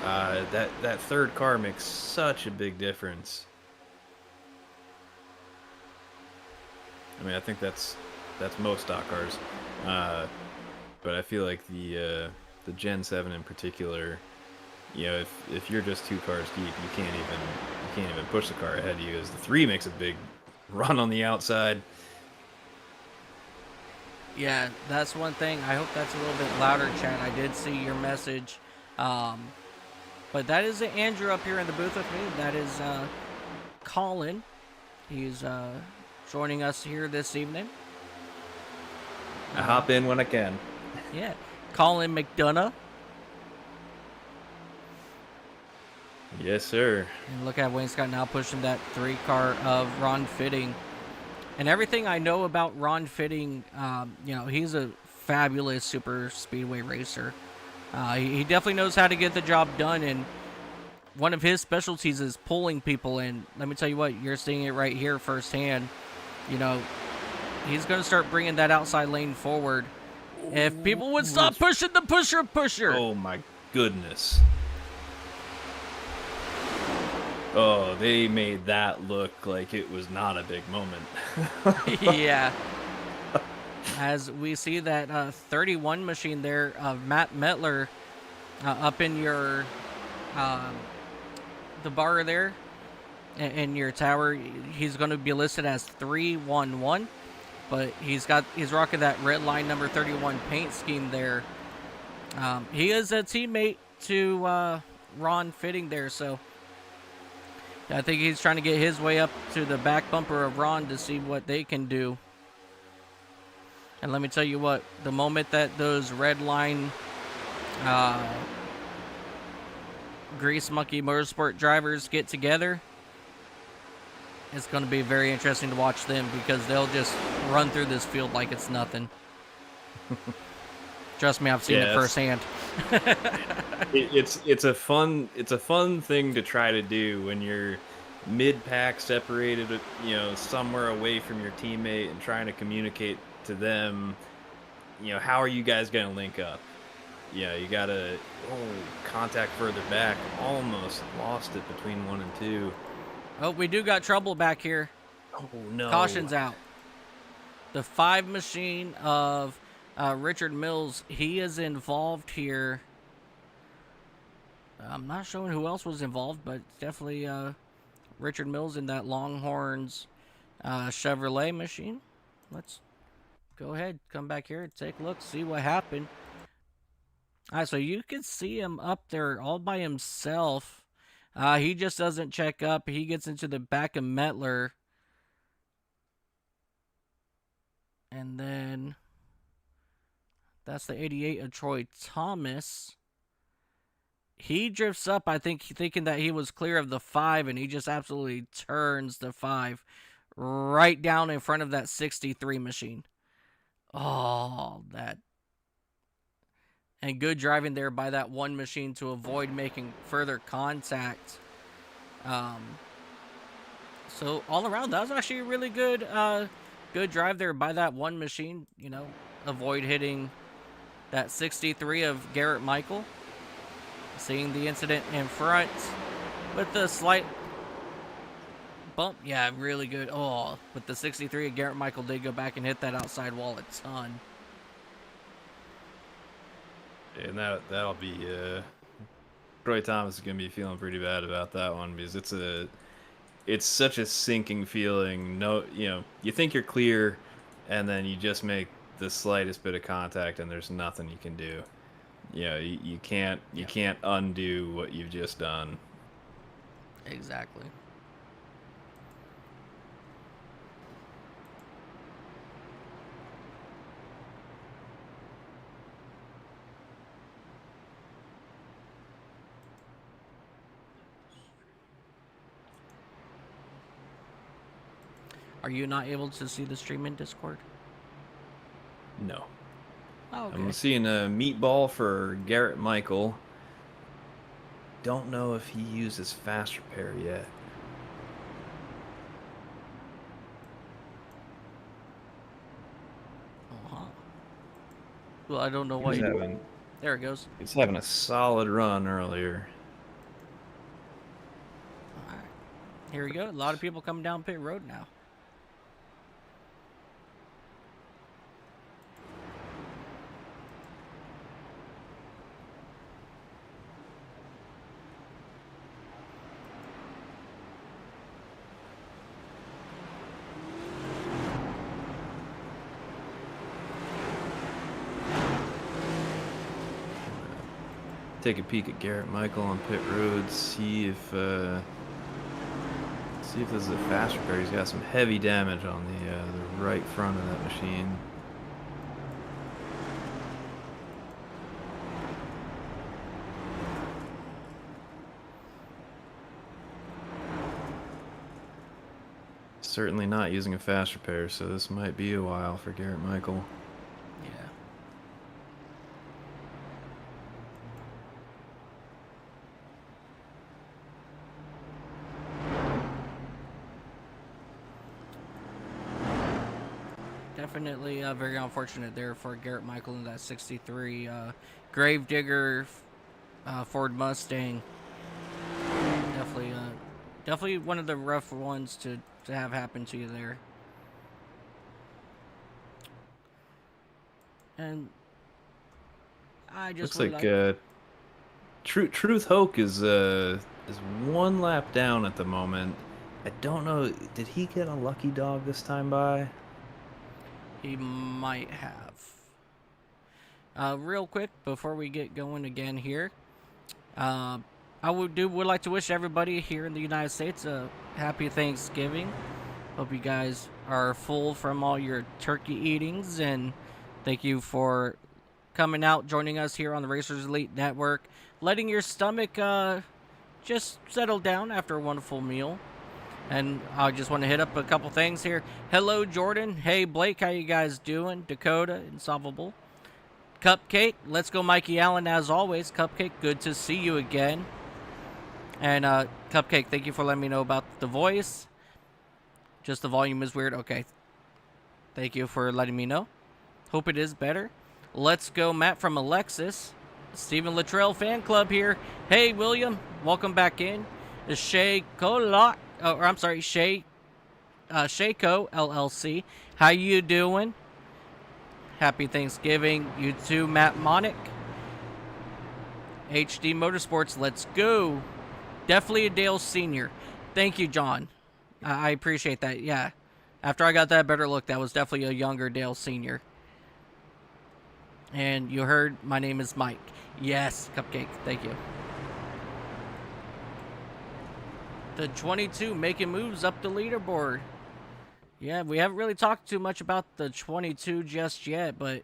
That third car makes such a big difference. I mean, I think that's most stock cars, but I feel like the Gen 7 in particular, you know, if you're just 2 cars deep, you can't even push the car ahead of you. As the 3 makes a big run on the outside. Yeah, that's one thing. I hope that's a little bit louder, chat. I did see your message. But that is Andrew up here in the booth with me. That is Colin. He's joining us here this evening. I hop in when I can. Yeah. Colin McDonough. Yes, sir. And look at Wainscott now pushing that 3 car of Ron Fitting. And everything I know about Ron Fitting, he's a fabulous super speedway racer. He definitely knows how to get the job done, and one of his specialties is pulling people in. Let me tell you what, you're seeing it right here firsthand. You know, he's going to start bringing that outside lane forward. If people would stop pushing the pusher. Oh, my goodness. Oh, they made that look like it was not a big moment. Yeah. As we see that 31 machine there of Matt Metler up in your the bar there in your tower. He's going to be listed as 311, but he's rocking that red line number 31 paint scheme there. He is a teammate to Ron fitting there. So I think he's trying to get his way up to the back bumper of Ron to see what they can do. And let me tell you what, the moment that those red line Grease Monkey Motorsport drivers get together, it's going to be very interesting to watch them because they'll just run through this field like it's nothing. Trust me, I've seen it firsthand. It's a fun thing to try to do when you're mid-pack separated, somewhere away from your teammate and trying to communicate to them, how are you guys going to link up? Yeah, you gotta contact further back. Almost lost it between 1 and 2. Oh, we do got trouble back here. Oh no! Caution's out. The 5 machine of Richard Mills, he is involved here. I'm not showing who else was involved, but definitely Richard Mills in that Longhorns Chevrolet machine. Let's go ahead, come back here, take a look, see what happened. All right, so you can see him up there all by himself. He just doesn't check up. He gets into the back of Metler. And then that's the 88 of Troy Thomas. He drifts up, I think, thinking that he was clear of the 5, and he just absolutely turns the 5 right down in front of that 63 machine. Oh, that. And good driving there by that 1 machine to avoid making further contact. So all around, that was actually a really good good drive there by that 1 machine. Avoid hitting that 63 of Garrett Michael. Seeing the incident in front with the slight bump. Yeah, really good. Oh, with the 63 of Garrett Michael did go back and hit that outside wall a ton. And that'll be Troy Thomas is gonna be feeling pretty bad about that one because it's such a sinking feeling. No, you think you're clear, and then you just make the slightest bit of contact, and there's nothing you can do. You can't undo what you've just done. Exactly. Are you not able to see the stream in Discord? No. Oh, okay. I'm seeing a meatball for Garrett Michael. Don't know if he uses fast repair yet. Well, I don't know what there it goes. He's having a solid run earlier. All right. Here we go. A lot of people coming down pit road now. Take a peek at Garrett Michael on pit road, see if this is a fast repair. He's got some heavy damage on the right front of that machine. Certainly not using a fast repair, so this might be a while for Garrett Michael. Yeah. Definitely very unfortunate there for Garrett Michael in that 63 Gravedigger Ford Mustang. Definitely one of the rough ones to have happen to you there. And I just looks like Truth Hoke is 1 lap down at the moment. I don't know. Did he get a lucky dog this time by? He might have. Real quick before we get going again here, would like to wish everybody here in the United States a happy Thanksgiving. Hope you guys are full from all your turkey eatings, and thank you for coming out, joining us here on the Racers Elite Network, letting your stomach just settle down after a wonderful meal. And I just want to hit up a couple things here. Hello, Jordan. Hey, Blake. How you guys doing? Dakota, Insolvable. Cupcake. Let's go, Mikey Allen, as always. Cupcake, good to see you again. And Cupcake, thank you for letting me know about the voice. Just the volume is weird. Okay. Thank you for letting me know. Hope it is better. Let's go, Matt from Alexis. Stephen Luttrell fan club here. Hey, William. Welcome back in. Shay Colot. Oh, I'm sorry, Shayco LLC. How you doing? Happy Thanksgiving. You too, Matt Monick. HD Motorsports, let's go. Definitely a Dale Senior. Thank you, John. I appreciate that. Yeah. After I got that better look, that was definitely a younger Dale Senior. And you heard my name is Mike. Yes, Cupcake. Thank you. The 22 making moves up the leaderboard. Yeah, we haven't really talked too much about the 22 just yet, but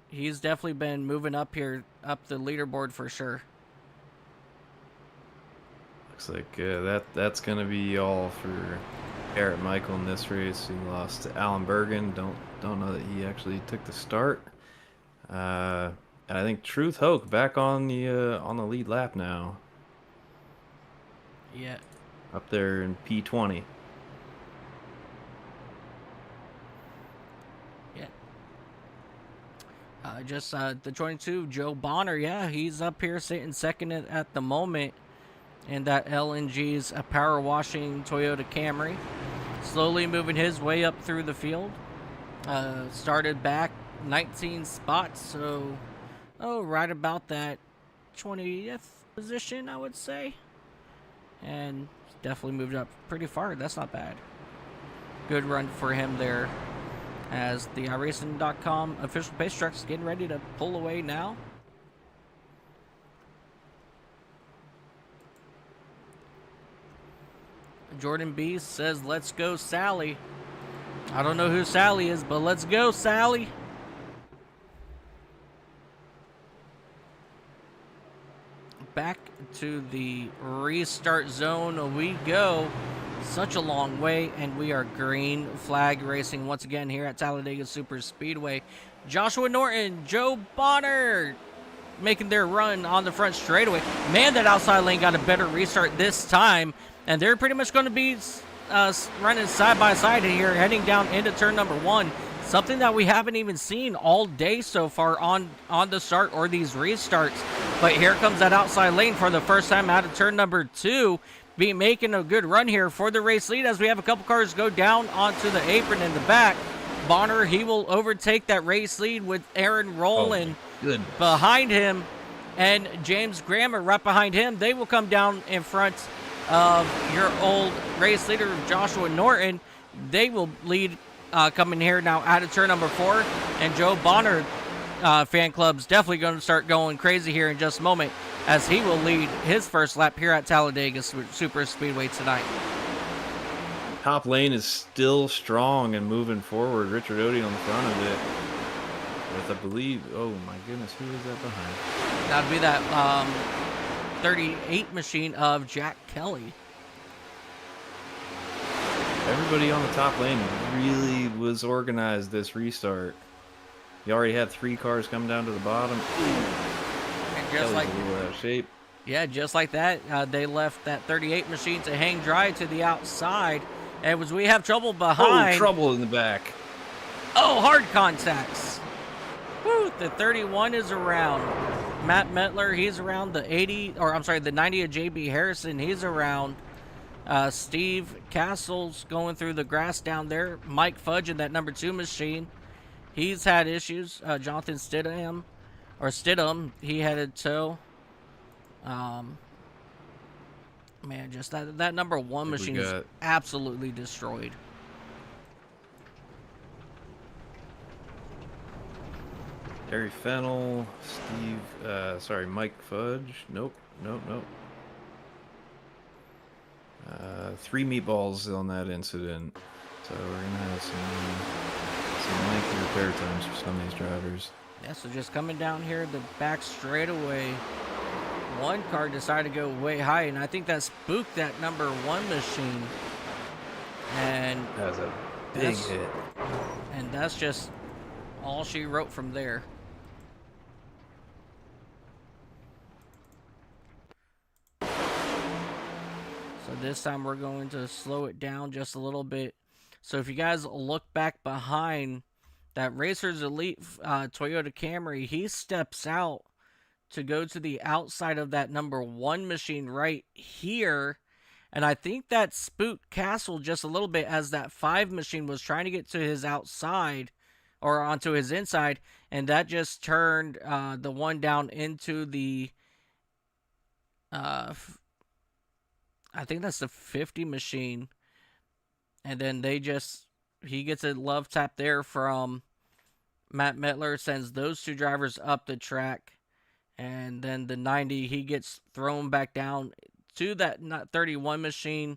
he's definitely been moving up here, up the leaderboard for sure. Looks like that's gonna be all for Garrett Michael in this race. He lost to Alan Bergen. Don't know that he actually took the start. And I think Truth Hoke back on the lead lap now. Yeah. Up there in P20. Yeah. Just the 22, Joe Bonner. Yeah, he's up here sitting second at the moment in that LNG's power washing Toyota Camry. Slowly moving his way up through the field. Started back 19 spots, so right about that 20th position, I would say. And definitely moved up pretty far. That's not bad. Good run for him there. As the iRacing.com official pace truck's getting ready to pull away now. Jordan B says, let's go, Sally. I don't know who Sally is, but let's go, Sally. Back to the restart zone we go. Such a long way, and we are green flag racing once again here at Talladega Super Speedway. Joshua Norton, Joe Bonner making their run on the front straightaway. Man, that outside lane got a better restart this time, and they're pretty much going to be running side by side here, heading down into turn number 1. Something that we haven't even seen all day so far on the start or these restarts. But here comes that outside lane for the first time out of turn number 2. Be making a good run here for the race lead as we have a couple cars go down onto the apron in the back. Bonner, he will overtake that race lead with Aaron Rowland behind him, and James Grammer right behind him. They will come down in front of your old race leader, Joshua Norton. They will lead coming here now out of turn number 4, and Joe Bonner fan club's definitely going to start going crazy here in just a moment as he will lead his first lap here at Talladega Super Speedway tonight. Top lane is still strong and moving forward. Richard Odie on the front of it with, I believe, oh my goodness, who is that behind? That'd be that 38 machine of Jack Kelly. Everybody on the top lane really was organized this restart. You already had 3 cars come down to the bottom. And just like, a little out of shape. Yeah, just like that, they left that 38 machine to hang dry to the outside. And as we have trouble behind. Oh, trouble in the back. Oh, hard contacts. Woo, the 31 is around. Matt Metler, he's around the 80, or I'm sorry, the 90 of JB Harrison, he's around. Steve Castle's going through the grass down there. Mike Fudge in that number 2 machine. He's had issues. Jonathan Stidham, he had a tow. Man, just that number 1 machine is absolutely destroyed. Harry Fennell, Mike Fudge. Nope. 3 meatballs on that incident. So we're gonna have some lengthy repair times for some of these drivers. Yeah, so just coming down here the back straightaway, one car decided to go way high, and I think that spooked that number 1 machine. And That was a big hit. And that's just all she wrote from there. So this time we're going to slow it down just a little bit. So if you guys look back behind that Racers Elite Toyota Camry, he steps out to go to the outside of that number 1 machine right here. And I think that spooked Castle just a little bit as that 5 machine was trying to get to his outside or onto his inside. And that just turned the one down into the, I think that's the 50 machine. And then he gets a love tap there from Matt Mettler, sends those 2 drivers up the track. And then the 90, he gets thrown back down to that 31 machine.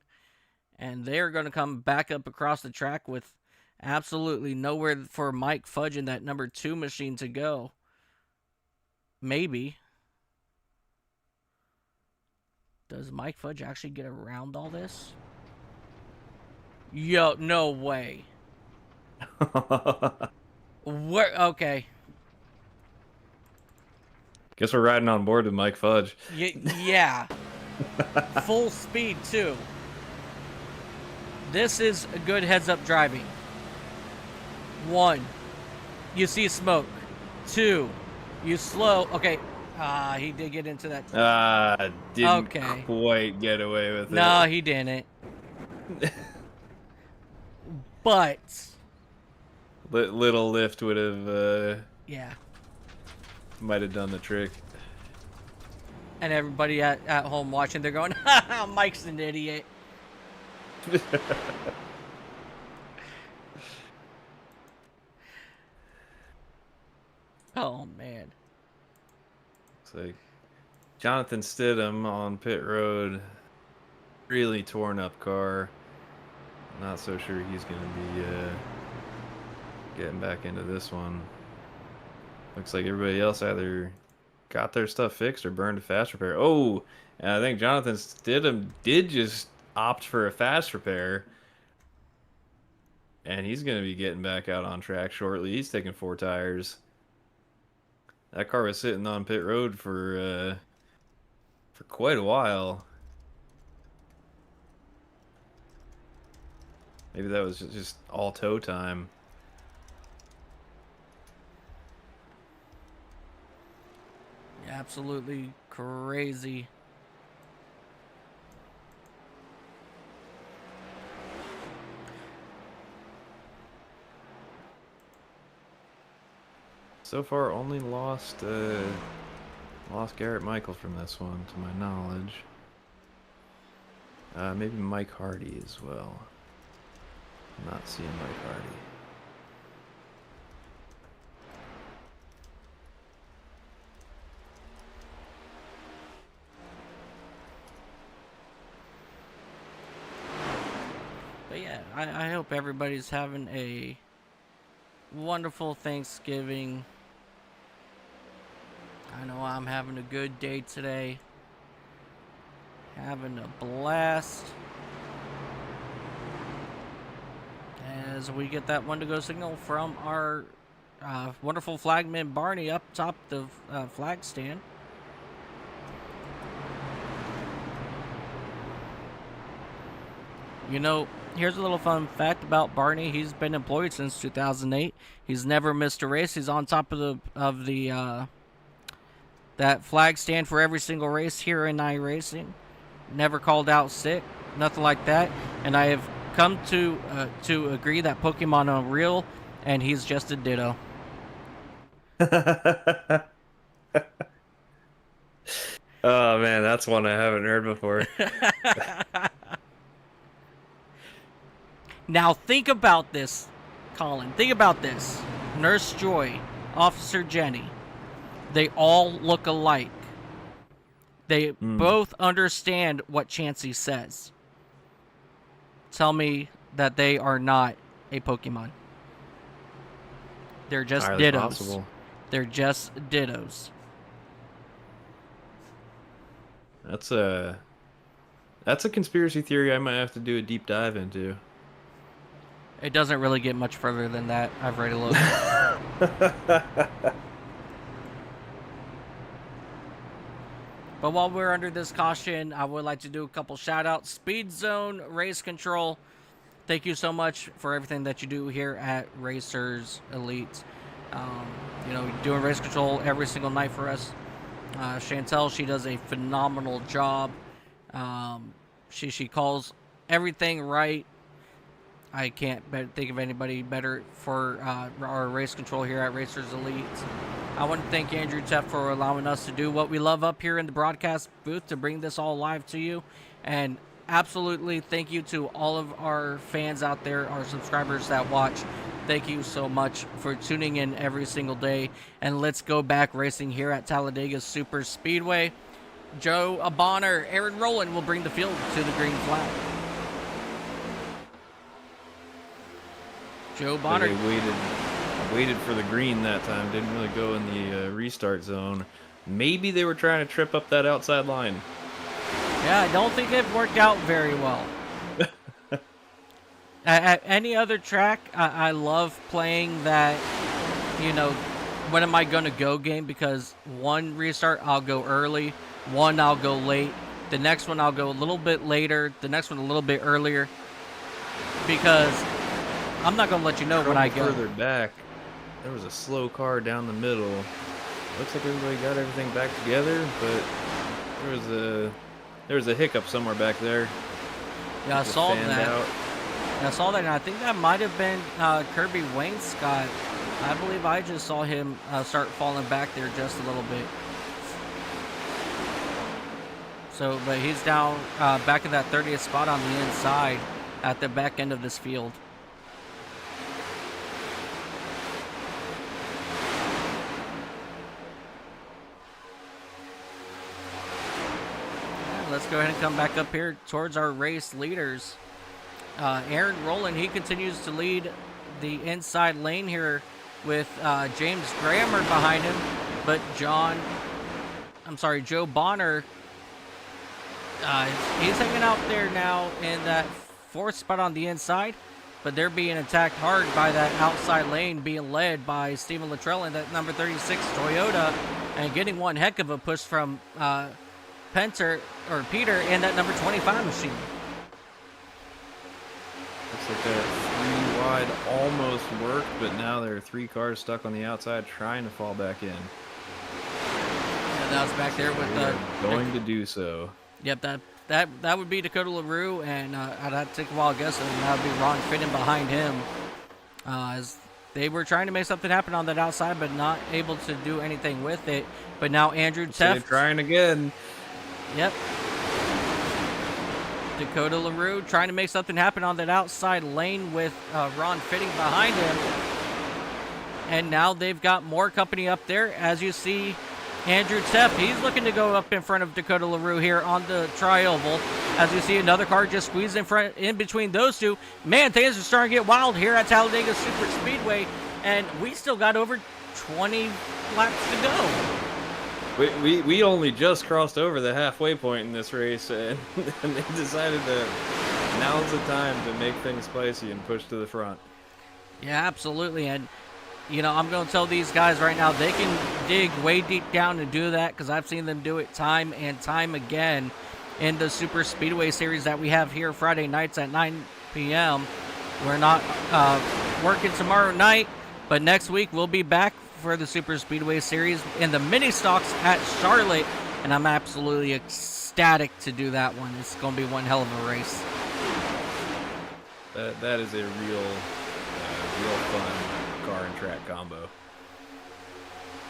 And they're going to come back up across the track with absolutely nowhere for Mike Fudge and that number 2 machine to go. Maybe. Does Mike Fudge actually get around all this? Yo, no way. Where? Okay. Guess we're riding on board with Mike Fudge. Yeah. Full speed, too. This is a good heads-up driving. 1, you see smoke. 2, you slow. Okay. He did get into that. Didn't quite get away with it. No, he didn't. But little lift would have yeah. Might have done the trick. And everybody at home watching, they're going, Mike's an idiot. Oh, man. It's like Jonathan Stidham on pit road. Really torn up car. Not so sure he's going to be getting back into this one. Looks like everybody else either got their stuff fixed or burned a fast repair. Oh, and I think Jonathan Stidham did just opt for a fast repair. And he's going to be getting back out on track shortly. He's taking 4 tires. That car was sitting on pit road for quite a while. Maybe that was just all tow time. Absolutely crazy. So far, only lost Garrett Michael from this one, to my knowledge. Maybe Mike Hardy as well. I'm not seeing Mike Hardy. But yeah, I hope everybody's having a wonderful Thanksgiving. I know I'm having a good day today. Having a blast. As we get that one to go signal from our wonderful flagman Barney up top the flag stand. You know, here's a little fun fact about Barney. He's been employed since 2008. He's never missed a race. He's on top of the that flag stand for every single race here in iRacing. Never called out sick, nothing like that. And I have come to agree that Pokemon are real, and he's just a ditto. Oh man, that's one I haven't heard before. Now think about this, Colin. Think about this. Nurse Joy, Officer Jenny, they all look alike. They both understand what Chansey says. tell me that they are not a Pokemon. They're just Entirely Dittos. possible. They're just Dittos. That's a conspiracy theory I might have to do a deep dive into. It doesn't really get much further than that. I've already looked. But while we're under this caution, I would like to do a couple shout outs. Speed Zone Race Control. Thank you so much for everything that you do here at Racers Elite. Doing race control every single night for us. Chantel, she does a phenomenal job. She calls everything right. I can't think of anybody better for our race control here at Racers Elite. I want to thank Andrew Teff for allowing us to do what we love up here in the broadcast booth to bring this all live to you. And absolutely thank you to all of our fans out there, our subscribers that watch. Thank you so much for tuning in every single day. And let's go back racing here at Talladega Super Speedway. Joe Bonner, Aaron Rowland will bring the field to the green flag. Joe Bonner. They waited for the green that time. Didn't really go in the restart zone. Maybe they were trying to trip up that outside line. Yeah, I don't think it worked out very well. At any other track, I love playing that, when am I going to go game, because one restart I'll go early, one I'll go late, the next one I'll go a little bit later, the next one a little bit earlier, because I'm not going to let you know when I go. Further back, there was a slow car down the middle. Looks like everybody got everything back together, but there was a hiccup somewhere back there. Yeah, I saw that. And I think that might have been Kirby Wainscott. I believe I just saw him start falling back there just a little bit. So, but he's down back in that 30th spot on the inside at the back end of this field. Let's go ahead and come back up here towards our race leaders. Aaron Rowland, he continues to lead the inside lane here with James Grammer behind him. But Joe Bonner, he's hanging out there now in that 4th spot on the inside. But they're being attacked hard by that outside lane being led by Steven Luttrell in that number 36 Toyota. And getting one heck of a push from Peter and that number 25 machine. Looks like that 3 wide almost worked, but now there are 3 cars stuck on the outside trying to fall back in. Yeah, that was back there with going to do so. Yep, that would be Dakota LaRue, and I'd have to take a wild guess, and that would be Ron Fitton behind him. As they were trying to make something happen on that outside, but not able to do anything with it. But now Andrew Teff. They're trying again. Yep. Dakota LaRue trying to make something happen on that outside lane with Ron Fitting behind him. And now they've got more company up there. As you see, Andrew Teff, he's looking to go up in front of Dakota LaRue here on the tri-oval. As you see, another car just squeezed in between those two. Man, things are starting to get wild here at Talladega Super Speedway. And we still got over 20 laps to go. We only just crossed over the halfway point in this race, and they decided that now's the time to make things spicy and push to the front. Yeah, absolutely. And, I'm going to tell these guys right now, they can dig way deep down and do that, because I've seen them do it time and time again in the Super Speedway series that we have here Friday nights at 9 p.m. We're not working tomorrow night, but next week we'll be back for the Super Speedway series in the mini stocks at Charlotte, and I'm absolutely ecstatic to do that one. It's going to be one hell of a race. That is a real fun car and track combo.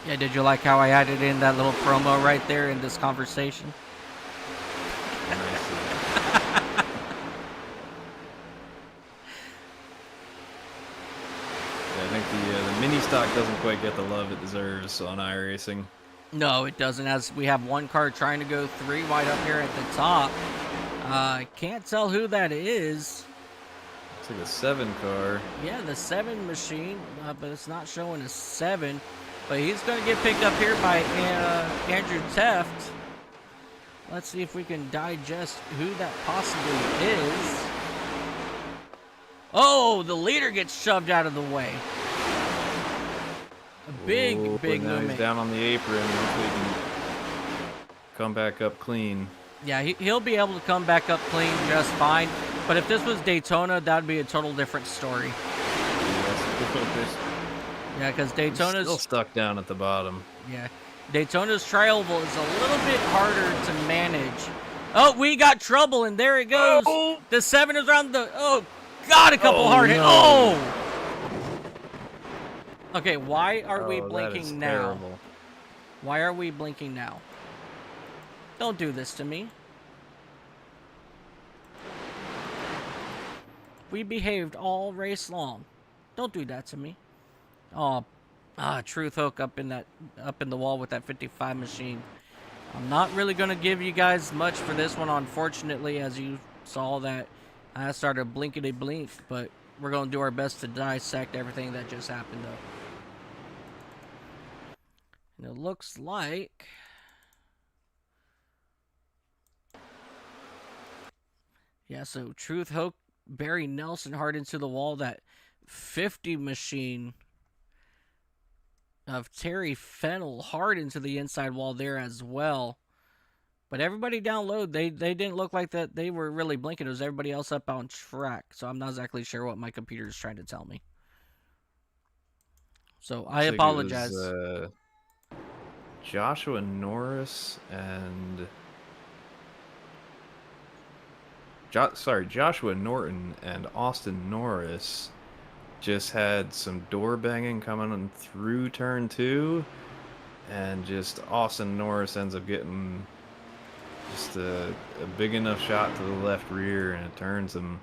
Yeah, did you like how I added in that little promo right there in this conversation? I think the mini stock doesn't quite get the love it deserves on iRacing. No, it doesn't, as we have one car trying to go 3 wide up here at the top. I can't tell who that is. It's like a 7 car. Yeah, the 7 machine, but it's not showing a 7. But he's going to get picked up here by Andrew Teft. Let's see if we can digest who that possibly is. Oh, the leader gets shoved out of the way. A big Now movement. he's down on the apron. Hopefully he can come back up clean. Yeah, he'll be able to come back up clean just fine. But if this was Daytona, that would be a total different story. Yeah, because Daytona's still stuck down at the bottom. Yeah, Daytona's tri-oval is a little bit harder to manage. Oh, we got trouble, and there it goes. Oh! The 7 is around the. Oh, got a couple hard hits. No. Oh. Okay, why are we blinking now? Terrible. Why are we blinking now? Don't do this to me. We behaved all race long. Don't do that to me. Oh, Truth Hook up in the wall with that 55 machine. I'm not really gonna give you guys much for this one, unfortunately, as you saw that I started blinkety blink, but we're gonna do our best to dissect everything that just happened though. And it looks like so Truth Hook, Barry Nelson hard into the wall. That 50 machine of Terry Fennell hard into the inside wall there as well. But everybody down low, they didn't look like that they were really blinking. It was everybody else up on track. So I'm not exactly sure what my computer is trying to tell me. So I apologize. It was, Joshua Norris and Joshua Norton and Austin Norris just had some door banging coming on through turn 2, and just Austin Norris ends up getting just a big enough shot to the left rear, and it turns him,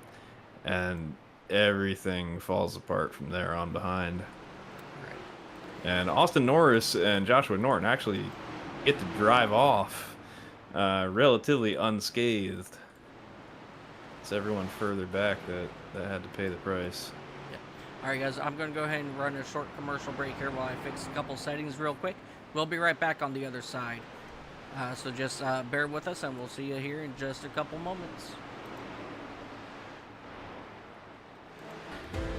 and everything falls apart from there on behind. And Austin Norris and Joshua Norton actually get to drive off relatively unscathed. It's everyone further back that had to pay the price. All right, guys, I'm going to go ahead and run a short commercial break here while I fix a couple settings real quick. We'll be right back on the other side. So just bear with us, and we'll see you here in just a couple moments.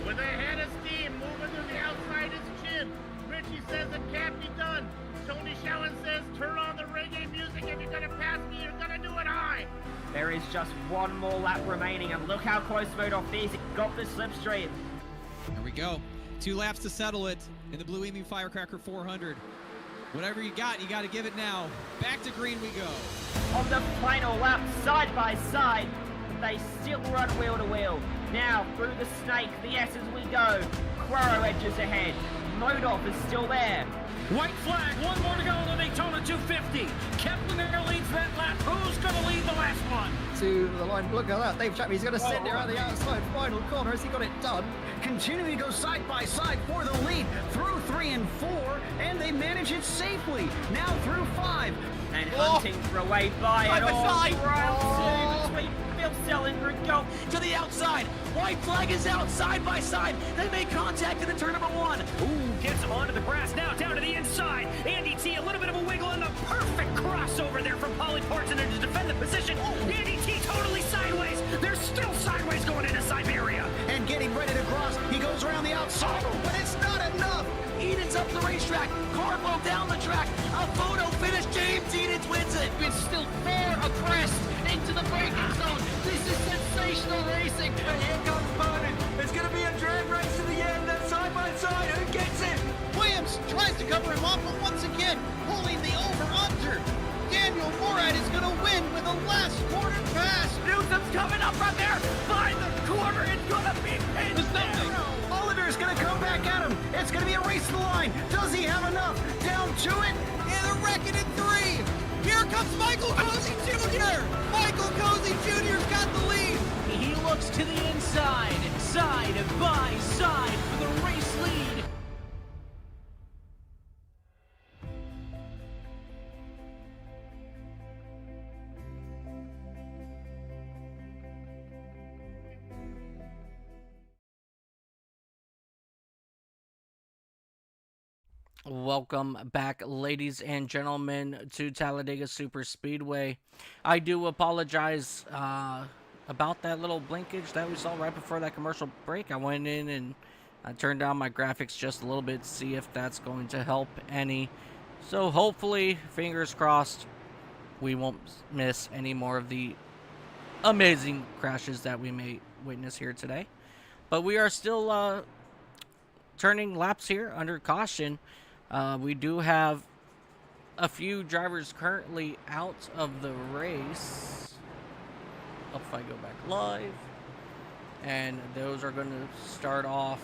With a head of steam moving to the outside his chin, Richie says it can't be done. Tony Shallen says turn on the reggae music. If you're going to pass me, you're going to do it high. There is just one more lap remaining, and look how close Rudolph is. He got the slipstream. There we go. 2 laps to settle it in the Blue Emu Firecracker 400. Whatever you got to give it now. Back to green we go. On the final lap, side by side, they still run wheel to wheel. Now, through the snake, the S as we go. Quero edges ahead. Modov is still there. White flag, one more to go on the Daytona 250. Keplinger leads that lap. Who's going to lead the last one? To the line, look at that, Dave Chapman, he's going to send it around the outside final corner. Has he got it done? Continuing to go side by side for the lead through 3 and 4, and they manage it safely. Now through 5. And hunting for a way by Side it by all. side. Round 2 between Phil Sellinger and Go. To the outside. White flag is out side by side. They make contact in the turn number 1. Ooh, gets him onto the grass now, down to the inside. Andy T, a little bit of a wiggle and the perfect crossover there from Polly Parton to defend the position. Andy T totally sideways. They're still sideways going into Siberia. And getting ready to cross, he goes around the outside, but it's not enough. Eden's up the racetrack. Carbo down the track. A photo finish. James Eden wins it. It's still 4 abreast into the braking zone. This is sensational racing. And here comes Bowden. It's going to be a drag race to the end. That's side by side. Who gets it? Williams tries to cover him off, but once again, pulling the over-under. Daniel Morad is going to win with a last quarter pass. Newsom's coming up right there. By the quarter, it's going to be pinned down. Oliver's going to come back at him. It's going to be a race to the line. Does he have enough? Down to it. And a wrecking in 3. Here comes Michael Cozy Jr. Michael Cozy Jr.'s got the lead. He looks to the inside, side by side for the race lead. Welcome back, ladies and gentlemen, to Talladega Super Speedway. I do apologize about that little blinkage that we saw right before that commercial break. I went in and I turned down my graphics just a little bit to see if that's going to help any. So hopefully, fingers crossed, we won't miss any more of the amazing crashes that we may witness here today. But we are still turning laps here under caution. We do have a few drivers currently out of the race. If I go back live. And those are going to start off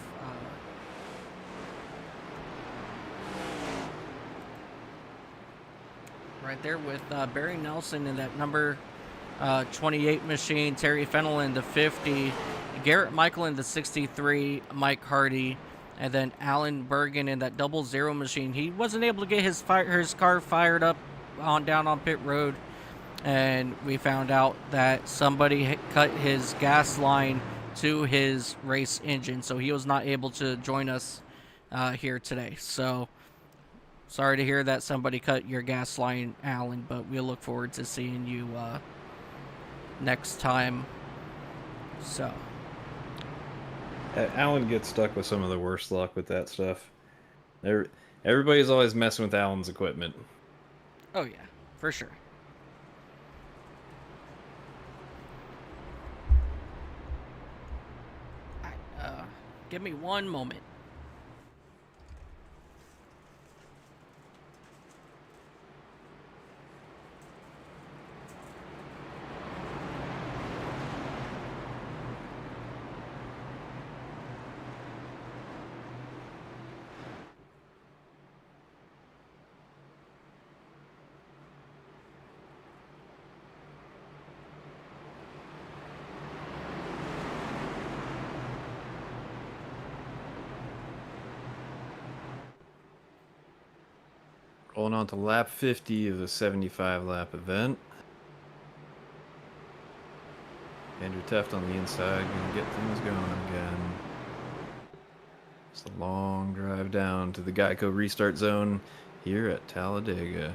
right there with Barry Nelson in that number 28 machine, Terry Fennell in the 50, Garrett Michael in the 63, Mike Hardy, and then Alan Bergen in that 00 machine. He wasn't able to get his car fired up down on pit road, and we found out that somebody cut his gas line to his race engine, so he was not able to join us here today. So sorry to hear that somebody cut your gas line, Alan, but we'll look forward to seeing you next time. So Alan gets stuck with some of the worst luck with that stuff. Everybody's always messing with Alan's equipment. oh yeah, for sure. Give me one moment. Rolling on to lap 50 of the 75 lap event. Andrew Teft on the inside, gonna get things going again. It's a long drive down to the Geico restart zone here at Talladega.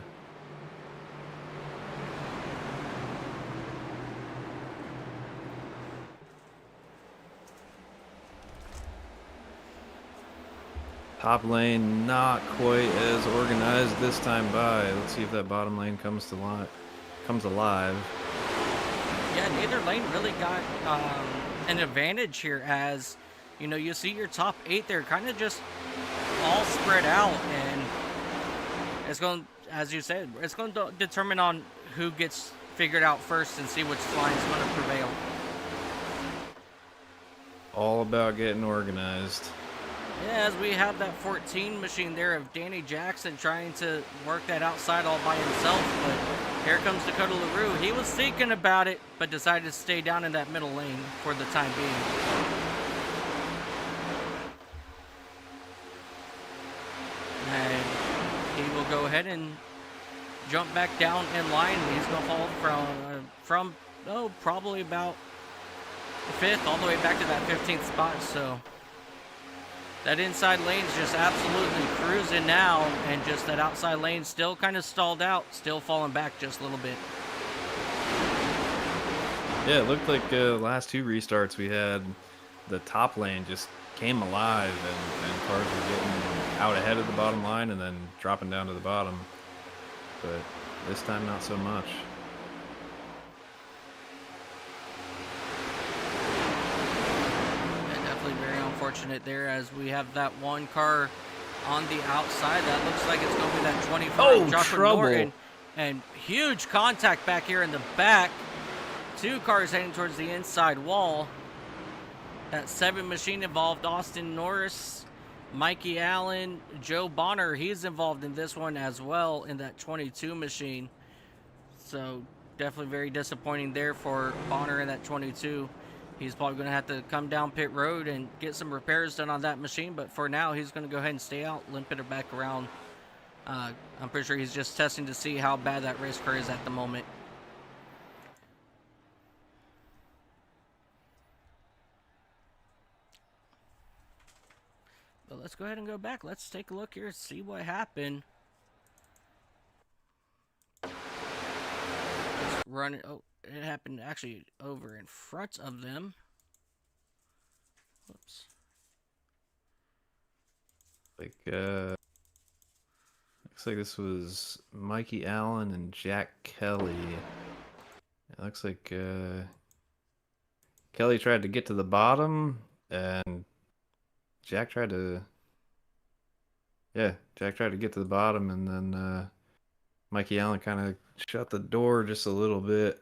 Top lane not quite as organized this time by. Let's see if that bottom lane comes alive. Yeah, neither lane really got an advantage here, as you know, you see your top 8 there kind of just all spread out, and it's going, as you said, it's going to determine on who gets figured out first and see which line is going to prevail. All about getting organized. Yeah, as we have that 14 machine there of Danny Jackson trying to work that outside all by himself, but here comes Dakota LaRue. He was thinking about it, but decided to stay down in that middle lane for the time being. And he will go ahead and jump back down in line. He's going to fall from probably about 5th all the way back to that 15th spot, so that inside lane's just absolutely cruising now, and just that outside lane still kind of stalled out, still falling back just a little bit. Yeah, it looked like last 2 restarts we had the top lane just came alive, and cars were getting out ahead of the bottom line and then dropping down to the bottom. But this time, not so much. Unfortunate there, as we have that one car on the outside that looks like it's going to be that 24. Oh, Joshua trouble. Norton, and huge contact back here in the back. 2 cars heading towards the inside wall. That 7 machine involved Austin Norris, Mikey Allen, Joe Bonner. He's involved in this one as well in that 22 machine. So definitely very disappointing there for Bonner in that 22. He's probably going to have to come down pit road and get some repairs done on that machine. But for now, he's going to go ahead and stay out, limp it back around. I'm pretty sure he's just testing to see how bad that race car is at the moment. But let's go ahead and go back. Let's take a look here, see what happened. Just run it. Oh, it happened actually over in front of them. Whoops. Like, looks like this was Mikey Allen and Jack Kelly. It looks like Kelly tried to get to the bottom, and Jack tried to get to the bottom, and then Mikey Allen kind of shut the door just a little bit.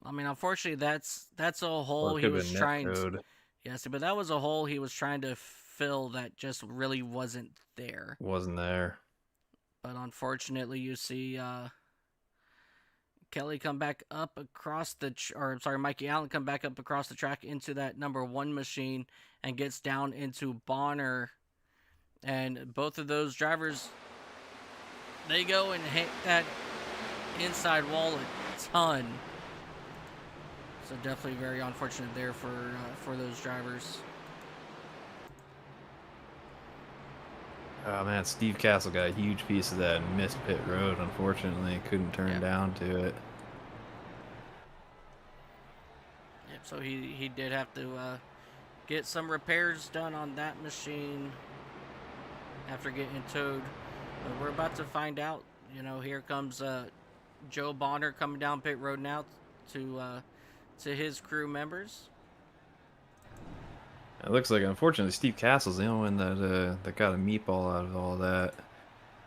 I mean, unfortunately, that's a hole Or it he could have was been net trying code. to. Yes, but that was a hole he was trying to fill that just really wasn't there. Wasn't there. But unfortunately, you see Kelly come back up across the, Mikey Allen come back up across the track into that number 1 machine and gets down into Bonner. And both of those drivers, they go and hit that inside wall a ton. So definitely very unfortunate there for those drivers. Oh man, Steve Castle got a huge piece of that and missed pit road. Unfortunately, couldn't turn down to it. Yep. So he did have to get some repairs done on that machine after getting towed. But we're about to find out. You know, here comes Joe Bonner coming down pit road now to his crew members. It looks like, unfortunately, Steve Castle's the only one that got a meatball out of all that.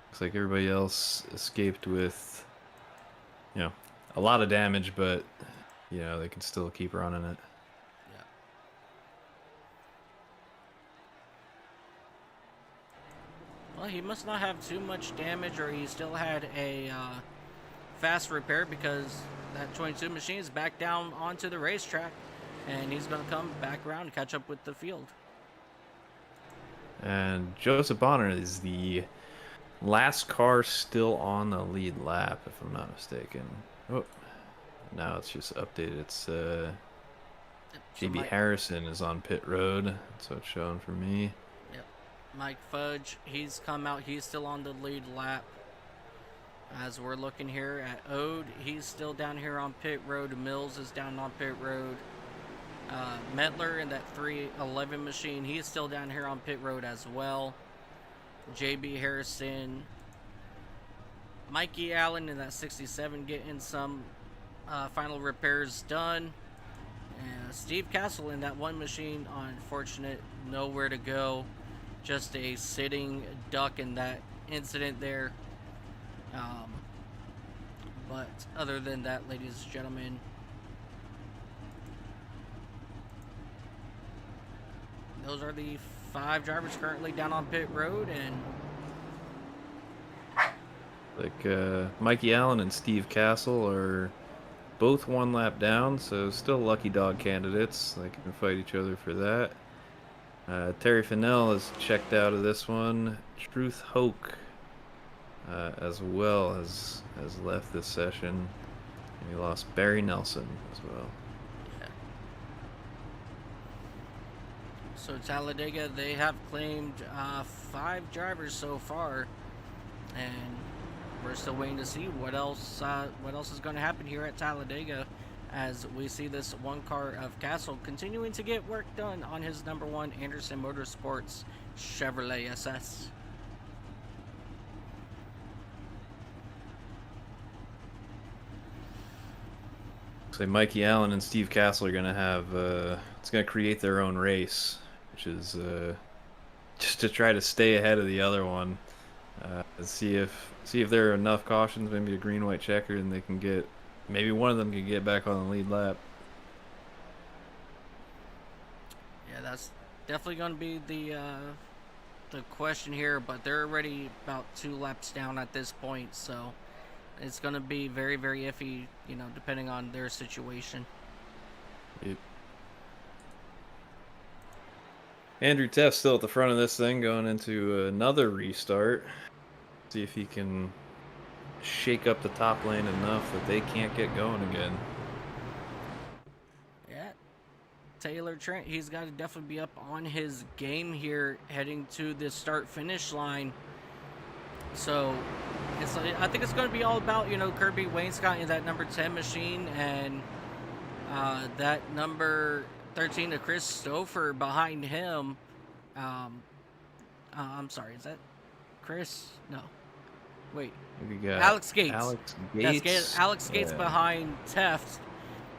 Looks like everybody else escaped with, you know, a lot of damage, but, you know, they can still keep running it. Yeah. Well, he must not have too much damage, or he still had a fast repair, because that 22 machine is back down onto the racetrack. And he's going to come back around and catch up with the field. And Joseph Bonner is the last car still on the lead lap, if I'm not mistaken. Oh, now it's just updated. It's JB Harrison is on pit road. That's what's showing for me. Yep. Mike Fudge, he's come out. He's still on the lead lap. As we're looking here at Ode, he's still down here on pit road. Mills is down on pit road. Metler in that 311 machine, he's still down here on pit road as well. JB Harrison, Mikey Allen in that 67 getting some final repairs done. And Steve Castle in that 1 machine, unfortunate, nowhere to go. Just a sitting duck in that incident there. But other than that, ladies and gentlemen, those are the 5 drivers currently down on pit road. And like Mikey Allen and Steve Castle are both 1 lap down, so still lucky dog candidates. They can fight each other for that. Terry Fennell is checked out of this one. Truth Hoke as well has left this session. And we lost Barry Nelson as well. So Talladega, they have claimed 5 drivers so far, and we're still waiting to see what else is going to happen here at Talladega, as we see this 1 car of Castle continuing to get work done on his number 1 Anderson Motorsports Chevrolet SS. So Mikey Allen and Steve Castle are going to have it's going to create their own race, which is just to try to stay ahead of the other one. And see if there are enough cautions, maybe a green-white-checkered, and they can get, maybe one of them can get back on the lead lap. Yeah, that's definitely going to be the question here, but they're already about 2 laps down at this point, so it's going to be very, very iffy, you know, depending on their situation. Yep. Andrew Teff still at the front of this thing, going into another restart. See if he can shake up the top lane enough that they can't get going again. Yeah. Taylor Trent, he's got to definitely be up on his game here heading to the start-finish line. So I think it's going to be all about, Kirby Wainscott in that number 10 machine, and that number 13 of Chris Stouffer behind him. I'm sorry, is that Chris? No. Wait. We got Alex Gates. Alex Gates. Alex Gates behind Teft.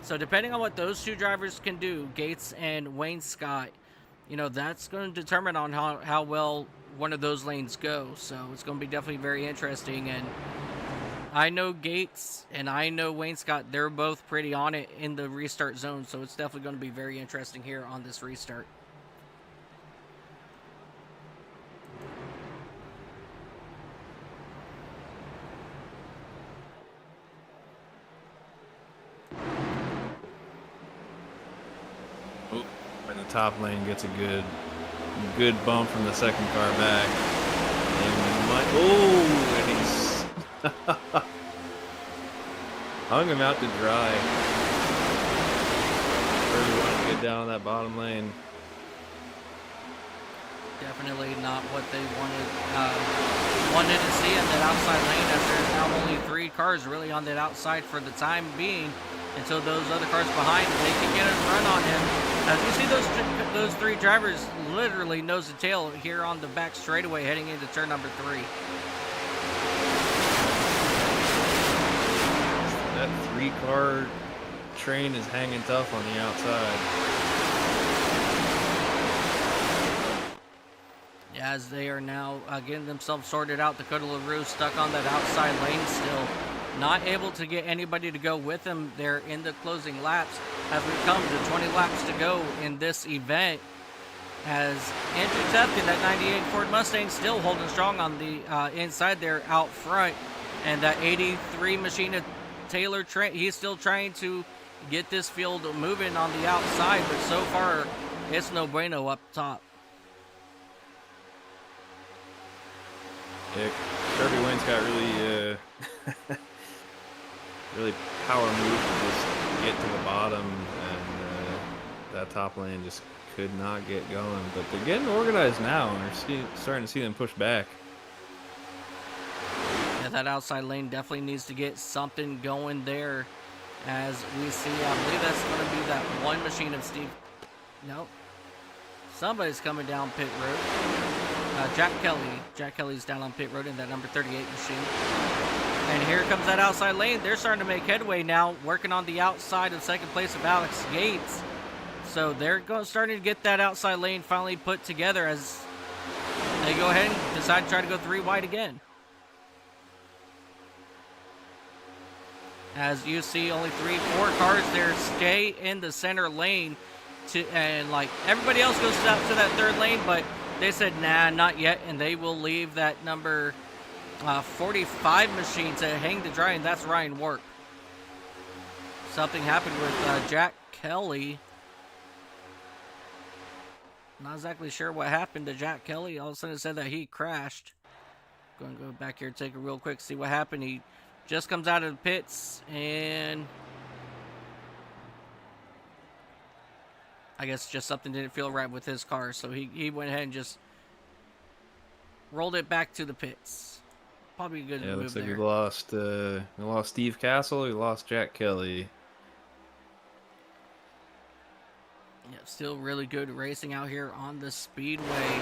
So depending on what those two drivers can do, Gates and Wayne Scott, that's going to determine on how well one of those lanes go. So it's going to be definitely very interesting. And I know Gates and I know Wayne Scott, they're both pretty on it in the restart zone. So it's definitely going to be very interesting here on this restart. In the top lane gets a good bump from the second car back. And he's hung him out to dry. Really wanted to get down that bottom lane. Definitely not what they wanted to see in that outside lane, as there's now only 3 cars really on that outside for the time being, until those other cars behind, they can get a run on him. As you see those 3 drivers literally nose to tail here on the back straightaway heading into turn number 3. That 3-car train is hanging tough on the outside. As they are now getting themselves sorted out, Dakota LaRue stuck on that outside lane still. Not able to get anybody to go with him there in the closing laps, as we come to 20 laps to go in this event. As Andrew Teft in that 98 Ford Mustang still holding strong on the inside there out front. And that 83 machine of Taylor Trent, he's still trying to get this field moving on the outside, but so far it's no bueno up top. Yeah, Kirby Wainscott really really power move to just get to the bottom, and that top lane just could not get going. But they're getting organized now, and we're starting to see them push back. Yeah, that outside lane definitely needs to get something going there. As we see, I believe that's going to be that one machine of Steve. Nope. Somebody's coming down pit road. Jack Kelly. Jack Kelly's down on pit road in that number 38 machine. And here comes that outside lane. They're starting to make headway now, working on the outside of second place of Alex Gates. So they're starting to get that outside lane finally put together as they go ahead and decide to try to go 3 wide again. As you see, only 4 cars there stay in the center lane, and like everybody else goes out to that third lane, but they said, nah, not yet, and they will leave that number 45 machine to hang to dry, and that's Ryan Warp. Something happened with Jack Kelly. Not exactly sure what happened to Jack Kelly. All of a sudden it said that he crashed. Going to go back here and take a real quick, see what happened. He just comes out of the pits, and I guess just something didn't feel right with his car, so he went ahead and just rolled it back to the pits. Probably a good move looks like there. we lost Steve Castle, we lost Jack Kelly. Yeah, still really good racing out here on the speedway.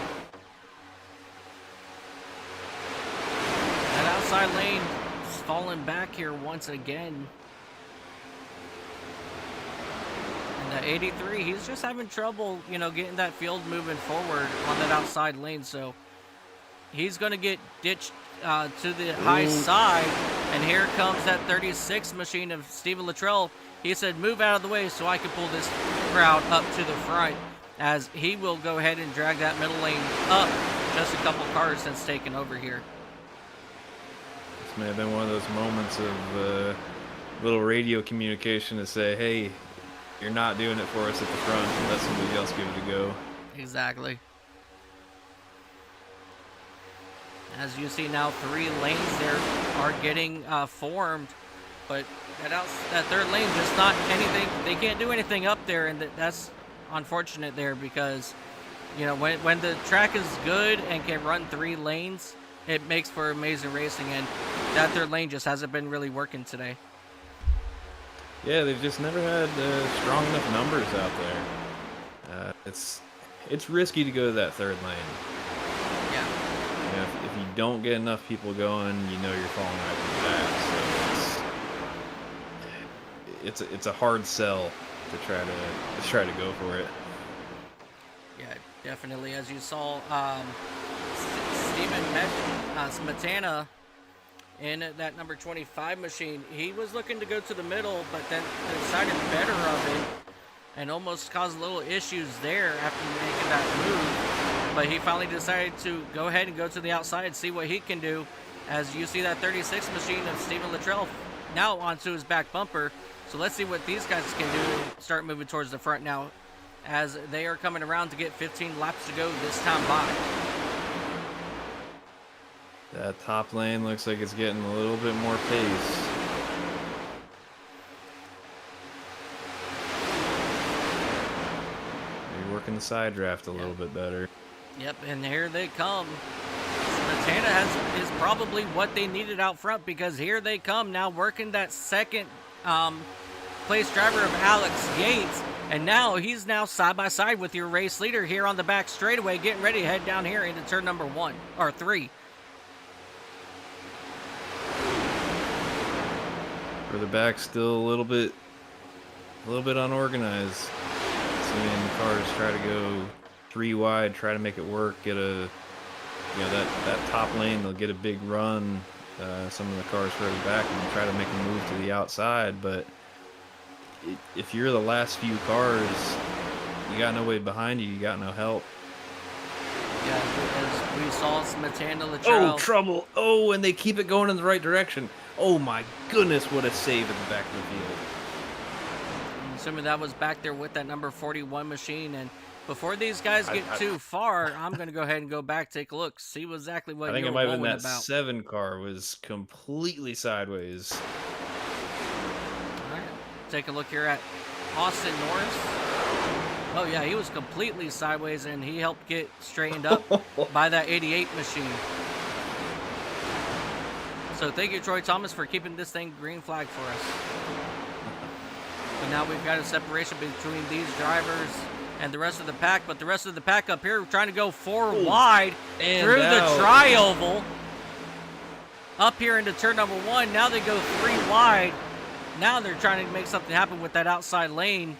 That outside lane is falling back here once again. And the 83, he's just having trouble, getting that field moving forward on that outside lane. So he's going to get ditched to the high side. And here comes that 36 machine of Steven Luttrell. He said, move out of the way so I can pull this crowd up to the front, as he will go ahead and drag that middle lane up just a couple cars since taking over here. This may have been one of those moments of little radio communication to say, hey, you're not doing it for us at the front, let somebody else give it a go. Exactly. As you see now, 3 lanes there are getting formed, but that third lane just not anything. They can't do anything up there, and that's unfortunate there because, you know, when the track is good and can run 3 lanes, it makes for amazing racing, and that third lane just hasn't been really working today. Yeah, they've just never had strong enough numbers out there. It's risky to go to that third lane. Yeah. You know, if you don't get enough people going, you know you're falling right from the back. So it's a hard sell to try to go for it. Yeah, definitely. As you saw, Steven Smetana in that number 25 machine, he was looking to go to the middle, but then decided better of it and almost caused little issues there after making that move. But he finally decided to go ahead and go to the outside, see what he can do. As you see that 36 machine of Steven Luttrell now onto his back bumper. So let's see what these guys can do and start moving towards the front now, as they are coming around to get 15 laps to go this time by. That top lane looks like it's getting a little bit more pace. Maybe working the side draft a little bit better. Yep, and here they come. Smetana is probably what they needed out front, because here they come now working that second place driver of Alex Yates. And now he's now side by side with your race leader here on the back straightaway, getting ready to head down here into turn number 3. Further back, still a little bit unorganized. Seeing cars try to go 3 wide, try to make it work, get a, you know, that top lane, they'll get a big run. Some of the cars further back and try to make a move to the outside, but if you're the last few cars, you got nobody behind you, you got no help. Yeah, as we saw Smetana Luttrell. Oh, trouble. Oh, and they keep it going in the right direction. Oh my goodness, what a save at the back of the field. I'm assuming that was back there with that number 41 machine. And before these guys get too far, I'm going to go ahead and go back, take a look, see exactly what you were going about. that 7 car was completely sideways. All right, take a look here at Austin Norris. Oh yeah, he was completely sideways, and he helped get straightened up by that 88 machine. So thank you, Troy Thomas, for keeping this thing green flag for us. And now we've got a separation between these drivers and the rest of the pack, but the rest of the pack up here trying to go 4 wide through the tri-oval. Up here into turn number 1, now they go 3 wide. Now they're trying to make something happen with that outside lane,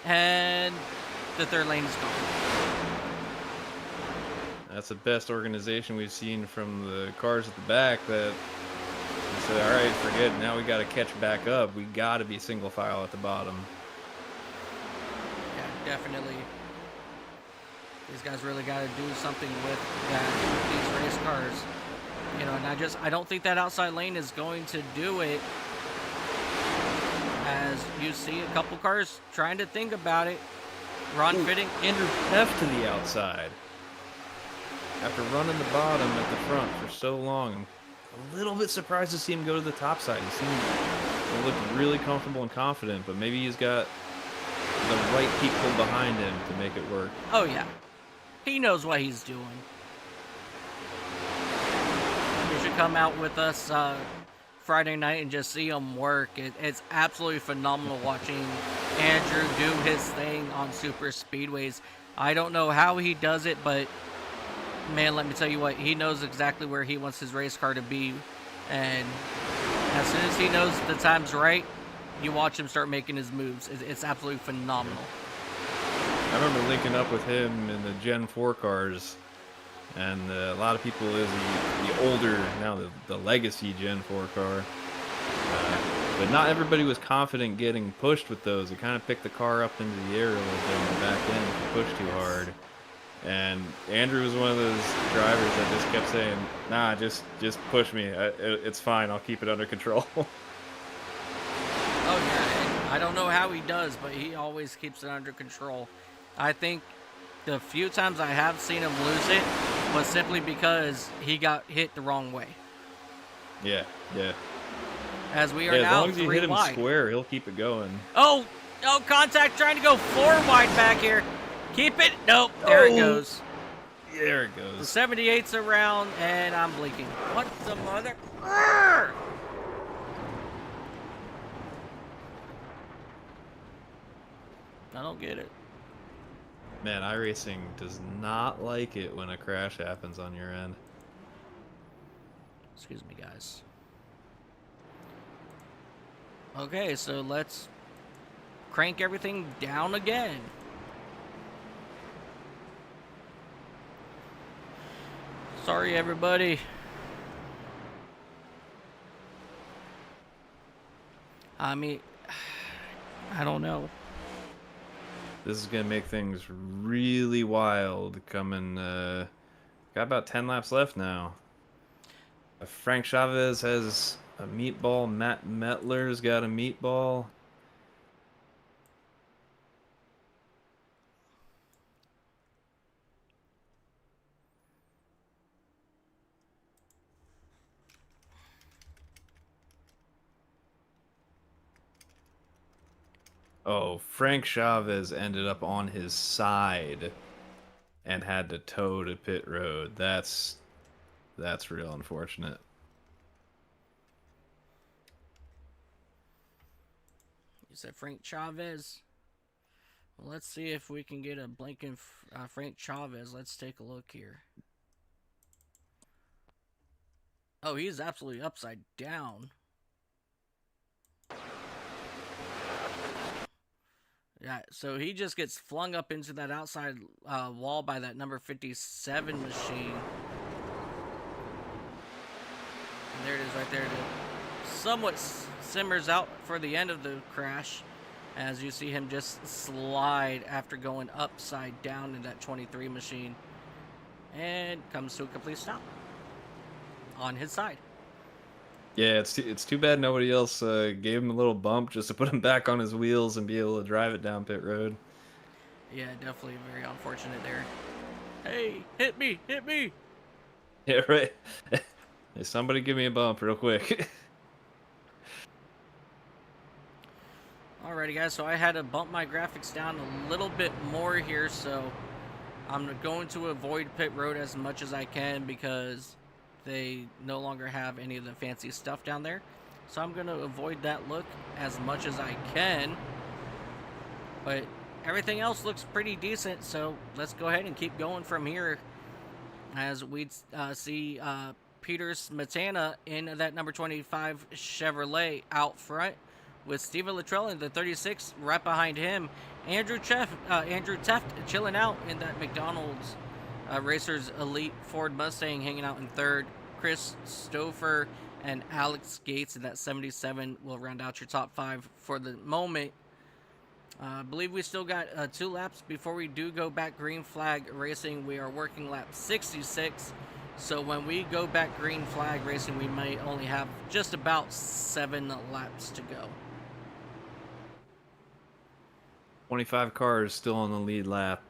and the third lane is gone. That's the best organization we've seen from the cars at the back, that said, all right, forget it. Now we got to catch back up. We got to be single file at the bottom. Yeah, definitely. These guys really got to do something with these race cars. You know, and I don't think that outside lane is going to do it. As you see a couple cars trying to think about it. Ron Fitting. Andrew F to the outside. After running the bottom at the front for so long, I'm a little bit surprised to see him go to the top side. He seemed to look really comfortable and confident, but maybe he's got the right people behind him to make it work. Oh, yeah. He knows what he's doing. You should come out with us Friday night and just see him work. It's absolutely phenomenal watching Andrew do his thing on super speedways. I don't know how he does it, but man, let me tell you what, he knows exactly where he wants his race car to be, and as soon as he knows the time's right, you watch him start making his moves. It's absolutely phenomenal. I remember linking up with him in the Gen 4 cars, and a lot of people is the older, now the legacy Gen 4 car. But not everybody was confident getting pushed with those. It kind of picked the car up into the air a little bit on the back end if you push too hard. And Andrew was one of those drivers that just kept saying, nah, just push me. It's fine. I'll keep it under control. Oh, yeah. I don't know how he does, but he always keeps it under control. I think the few times I have seen him lose it was simply because he got hit the wrong way. Yeah. As we are now as long as you 3 hit him wide. square, he'll keep it going. Oh, Oh, contact trying to go 4 wide back here. Keep it. Nope. There it goes. There it The goes. 78's around, and I'm blinking. What the mother? Urgh! I don't get it. Man, iRacing does not like it when a crash happens on your end. Excuse me, guys. Okay, so let's crank everything down again. Sorry, everybody. I mean, I don't know. This is gonna make things really wild coming. Got about 10 laps left now. Frank Chavez has a meatball. Matt Metler's got a meatball. Oh, Frank Chavez ended up on his side and had to tow to pit road. That's real unfortunate. You said Frank Chavez. Well, let's see if we can get a blinking Frank Chavez. Let's take a look here. Oh, he's absolutely upside down. Yeah, so he just gets flung up into that outside wall by that number 57 machine. And there it is right there. It somewhat simmers out for the end of the crash as you see him just slide after going upside down in that 23 machine. And comes to a complete stop on his side. Yeah, it's too bad nobody else gave him a little bump just to put him back on his wheels and be able to drive it down pit road. Yeah, definitely very unfortunate there. Hey, hit me, hit me! Yeah, right. Hey, somebody give me a bump real quick. Alrighty, guys, so I had to bump my graphics down a little bit more here, so I'm going to avoid pit road as much as I can because they no longer have any of the fancy stuff down there. So I'm going to avoid that look as much as I can. But everything else looks pretty decent, so let's go ahead and keep going from here as we see Peter Smetana in that number 25 Chevrolet out front with Steven Luttrell in the 36 right behind him. Andrew Teft chilling out in that McDonald's Racers Elite Ford Mustang hanging out in third. Chris Stouffer and Alex Gates in that 77 will round out your top 5 for the moment. I believe we still got 2 laps before we do go back green flag racing. We are working lap 66. So when we go back green flag racing, we may only have just about 7 laps to go. 25 cars still on the lead lap.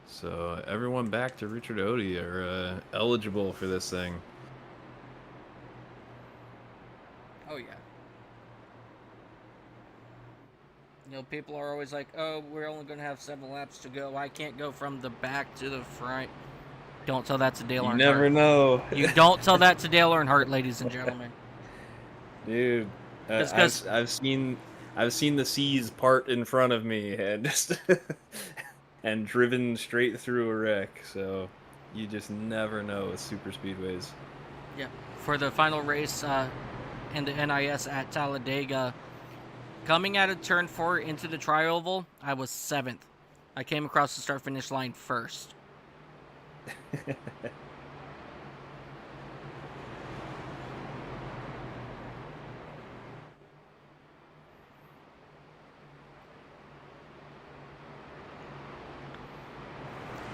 So everyone back to Richard Odie are eligible for this thing. Oh, yeah. You know, people are always like, oh, we're only going to have 7 laps to go. I can't go from the back to the front. Don't tell that to Dale Earnhardt. You never know. You don't tell that to Dale Earnhardt, ladies and gentlemen. Dude, I've seen the seas part in front of me and just and driven straight through a wreck. So you just never know with super speedways. Yeah. For the final race in the NIS at Talladega, coming out of turn 4 into the tri-oval, I was 7th. I came across the start-finish line first.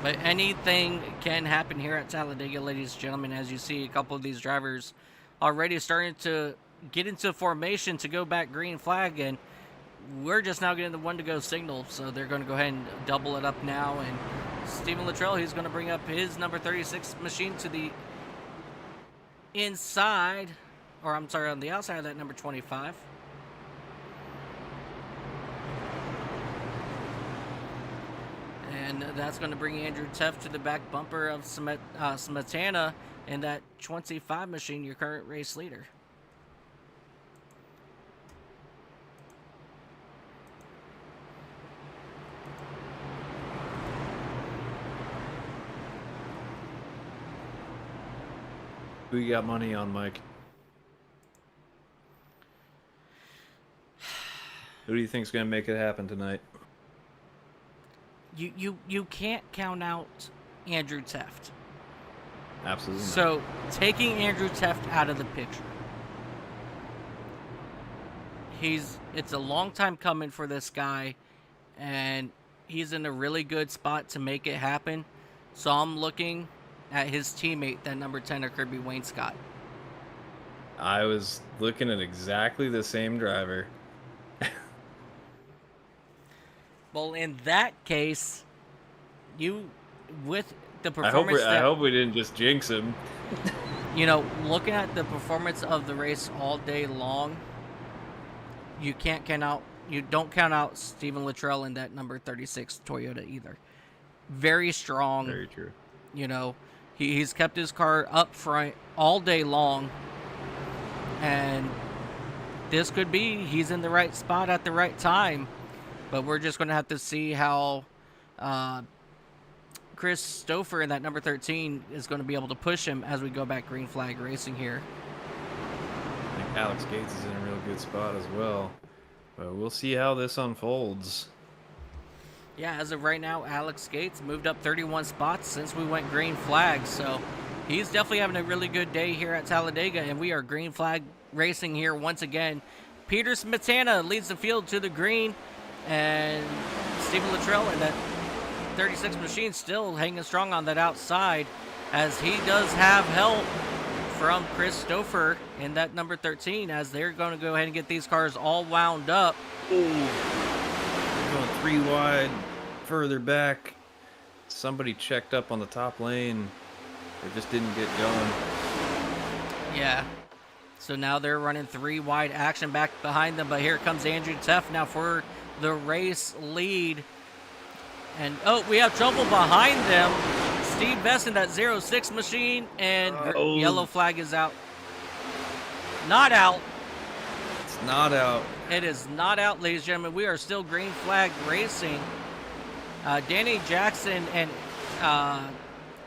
But anything can happen here at Talladega, ladies and gentlemen, as you see a couple of these drivers already starting to get into formation to go back green flag, and we're just now getting the one to go signal, so they're going to go ahead and double it up now. And Steven Luttrell, he's going to bring up his number 36 machine to the inside, or I'm sorry, on the outside of that number 25. And that's going to bring Andrew Teff to the back bumper of Smetana in that 25 machine, your current race leader. Who you got money on, Mike? Who do you think's gonna make it happen tonight? You can't count out Andrew Teft. Absolutely not. So taking Andrew Teft out of the picture, it's a long time coming for this guy, and he's in a really good spot to make it happen. So I'm looking at his teammate, that number 10 of Kirby Wayne Scott. I was looking at exactly the same driver. Well, in that case, with the I hope performance I hope we didn't just jinx him. Looking at the performance of the race all day long, you don't count out Stephen Luttrell in that number 36 Toyota either. Very strong. Very true. He's kept his car up front all day long, and this could be he's in the right spot at the right time. But we're just going to have to see how Chris Stouffer in that number 13 is going to be able to push him as we go back green flag racing here. I think Alex Gates is in a real good spot as well. But we'll see how this unfolds. Yeah, as of right now, Alex Gates moved up 31 spots since we went green flag. So he's definitely having a really good day here at Talladega, and we are green flag racing here once again. Peter Smetana leads the field to the green, and Stephen Luttrell in that 36 machine still hanging strong on that outside, as he does have help from Chris Stouffer in that number 13, as they're going to go ahead and get these cars all wound up. Ooh. Going 3 wide, further back. Somebody checked up on the top lane. They just didn't get going. Yeah. So now they're running 3 wide action back behind them, but here comes Andrew Teff now for the race lead. And we have trouble behind them. Steve Best in that 06 machine, and yellow flag is out. Not out. It's not out. It is not out, ladies and gentlemen. We are still green flag racing. Danny Jackson and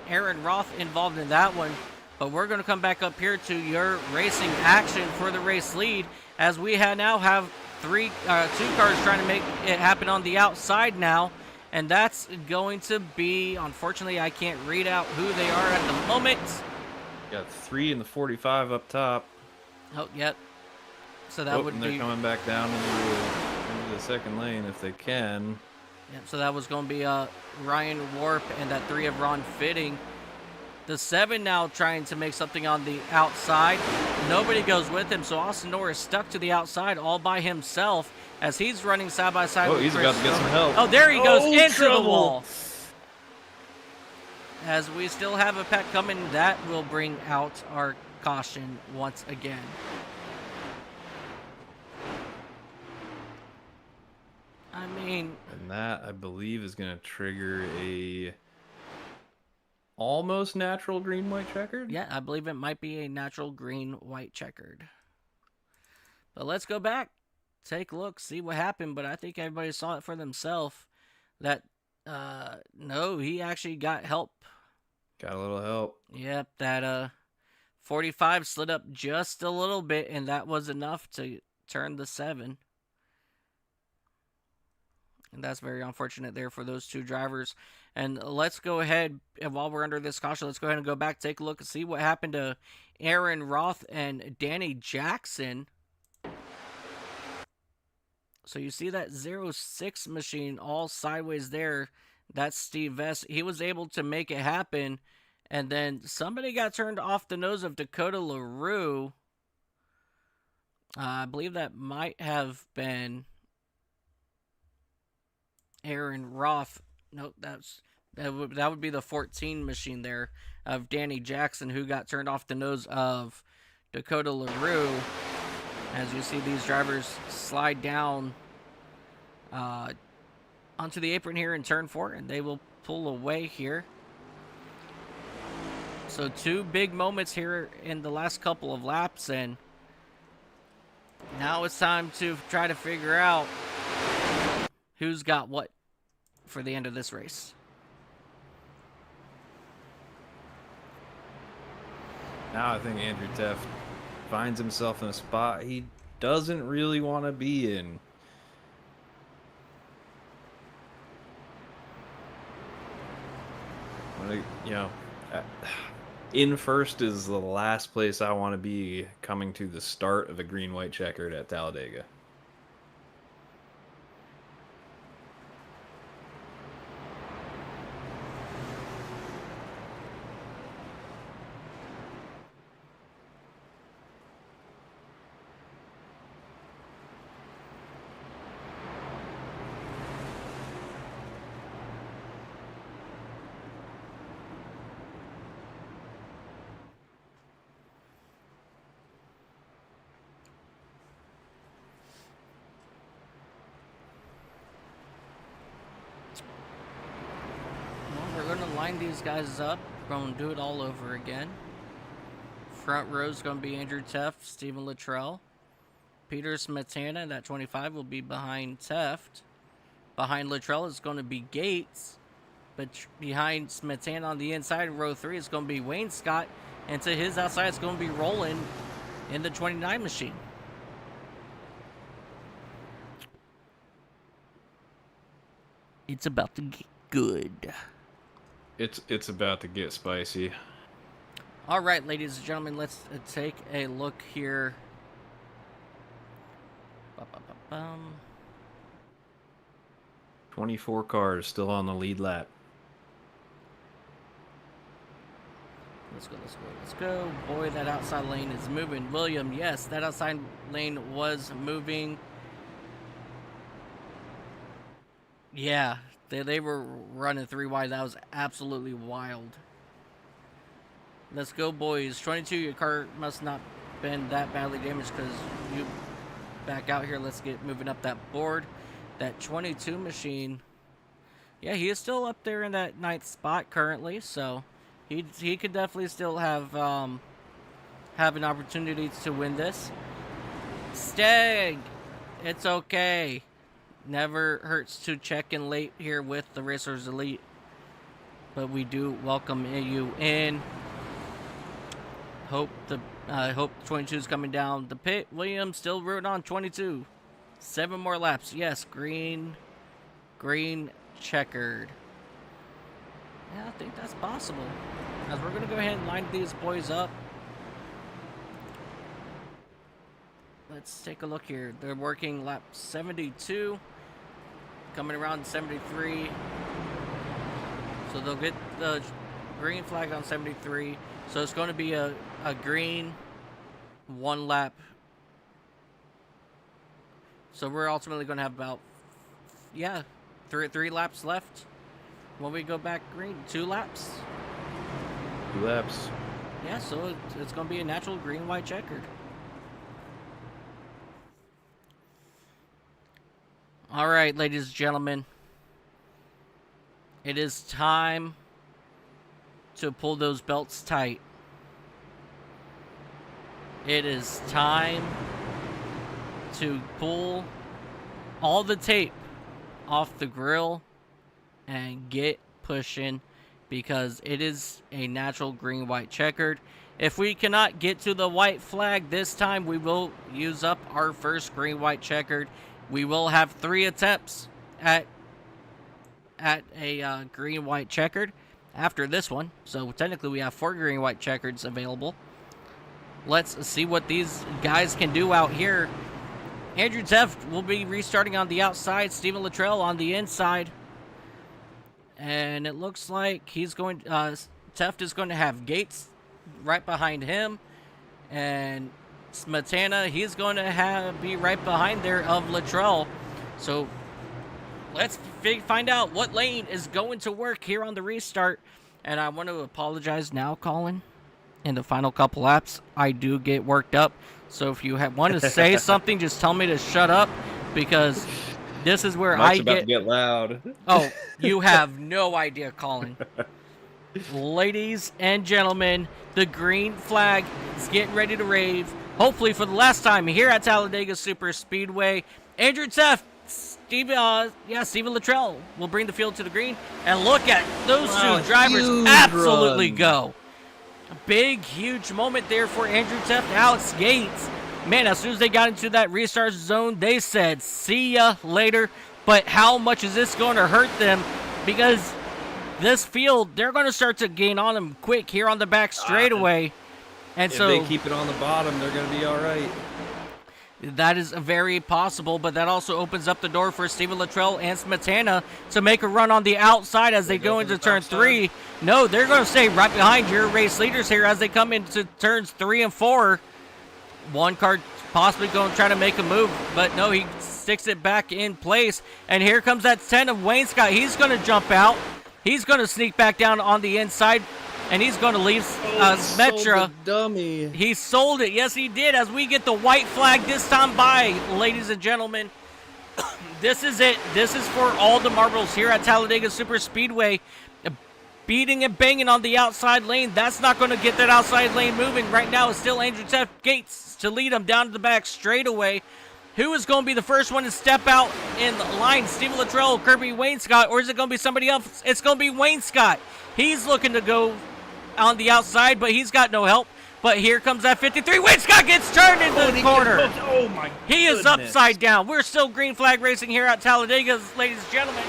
Aaron Roth involved in that one. But we're going to come back up here to your racing action for the race lead, as we now have 2 cars trying to make it happen on the outside now. And that's going to be, unfortunately, I can't read out who they are at the moment. Got 3 in the 45 up top. Oh, yep. So that would and be... they're coming back down into the second lane if they can. Yep, so that was going to be Ryan Warp and that 3 of Ron Fitting. The 7 now trying to make something on the outside. Nobody goes with him, so Austin Norris stuck to the outside all by himself as he's running side by side with he's Chris about to get some help. Oh, there he goes into trouble. the wall. As we still have a pack coming, that will bring out our caution once again. I mean... And that, I believe, is going to trigger a almost natural green-white-checkered? Yeah, I believe it might be a natural green-white-checkered. But let's go back, take a look, see what happened. But I think everybody saw it for themselves. That, no, he actually got help. Got a little help. Yep, that 45 slid up just a little bit, and that was enough to turn the 7. And that's very unfortunate there for those 2 drivers. And let's go ahead, and while we're under this caution, let's go ahead and go back, take a look, and see what happened to Aaron Roth and Danny Jackson. So you see that 06 machine all sideways there. That's Steve Vest. He was able to make it happen. And then somebody got turned off the nose of Dakota LaRue. I believe that might have been Aaron Roth. Nope, that would be the 14 machine there of Danny Jackson, who got turned off the nose of Dakota LaRue. As you see these drivers slide down onto the apron here in turn 4, and they will pull away here. So 2 big moments here in the last couple of laps, and now it's time to try to figure out who's got what for the end of this race. Now I think Andrew Teff finds himself in a spot he doesn't really want to be in. You know, in first is the last place I want to be coming to the start of a Green-White-Checkered at Talladega. We're going to line these guys up. We're going to do it all over again. Front row is going to be Andrew Teff, Stephen Luttrell. Peter Smetana, that 25, will be behind Teft. Behind Luttrell is going to be Gates. But behind Smetana on the inside in row 3 is going to be Wayne Scott. And to his outside is going to be Roland in the 29 machine. It's about to get good. It's about to get spicy. All right, ladies and gentlemen, let's take a look here. 24 cars still on the lead lap. Let's go. Boy, that outside lane is moving. William, yes, that outside lane was moving. Yeah, they were running 3 wide. That was absolutely wild. Let's go, boys. 22, your car must not been that badly damaged because you back out here. Let's get moving up that board. That 22 machine. Yeah, he is still up there in that 9th spot currently, so he could definitely still have an opportunity to win this. Stag, it's okay. Never hurts to check in late here with the Racers Elite, but we do welcome you in. Hope 22 is coming down the pit. Williams still rooting on 22. 7 more laps. Yes, Green-Checkered. Yeah, I think that's possible. As we're going to go ahead and line these boys up. Let's take a look here. They're working lap 72. Coming around 73. So they'll get the green flag on 73. So it's going to be a green 1 lap. So we're ultimately going to have about, yeah, three laps left when we go back green. 2 laps. 2 laps. Yeah, so it's going to be a natural Green-White-Checkered. All right, ladies and gentlemen. It is time to pull those belts tight. It is time to pull all the tape off the grill and get pushing, because it is a natural Green-White-Checkered. If we cannot get to the white flag this time, we will use up our first Green-White-Checkered. We will have 3 attempts at a Green-White-Checkered after this one. So technically we have 4 Green-White-Checkers available. Let's see what these guys can do out here. Andrew Teff will be restarting on the outside. Stephen Luttrell on the inside. And it looks like he's going... Teff is going to have Gates right behind him. And Smetana, he's going to be right behind there of Luttrell. So let's find out what lane is going to work here on the restart. And I want to apologize now, Colin. In the final couple laps, I do get worked up. So if you want to say something, just tell me to shut up, because This is where Mike's I about get. to get loud. Oh, you have no idea, Colin. Ladies and gentlemen, the green flag is getting ready to rave. Hopefully for the last time here at Talladega Super Speedway. Andrew Teff, Stephen Luttrell will bring the field to the green. And look at those two drivers absolutely go. A big, huge moment there for Andrew Teff and Alex Gates. Man, as soon as they got into that restart zone, they said, see ya later. But how much is this going to hurt them? Because this field, they're going to start to gain on them quick here on the back straightaway. And If they keep it on the bottom, they're going to be all right. That is very possible, but that also opens up the door for Stephen Luttrell and Smetana to make a run on the outside as they go into turn 3. No, they're going to stay right behind your race leaders here as they come into turns 3 and 4. One car possibly going to try to make a move, but no, he sticks it back in place. And here comes that 10 of Wayne Scott. He's going to jump out. He's going to sneak back down on the inside, and he's going to leave Metra. Dummy. He sold it. Yes, he did, as we get the white flag this time by, ladies and gentlemen. This is it. This is for all the marbles here at Talladega Super Speedway. Beating and banging on the outside lane. That's not going to get that outside lane moving. Right now, it's still Andrew Teff Gates to lead him down to the back straightaway. Who is going to be the first one to step out in the line? Stephen Luttrell, Kirby, Wayne Scott, or is it going to be somebody else? It's going to be Wayne Scott. He's looking to go on the outside, but he's got no help. But here comes that 53. Wayne Scott gets turned into the corner. Oh my! He is upside down. We're still green flag racing here at Talladega, ladies and gentlemen.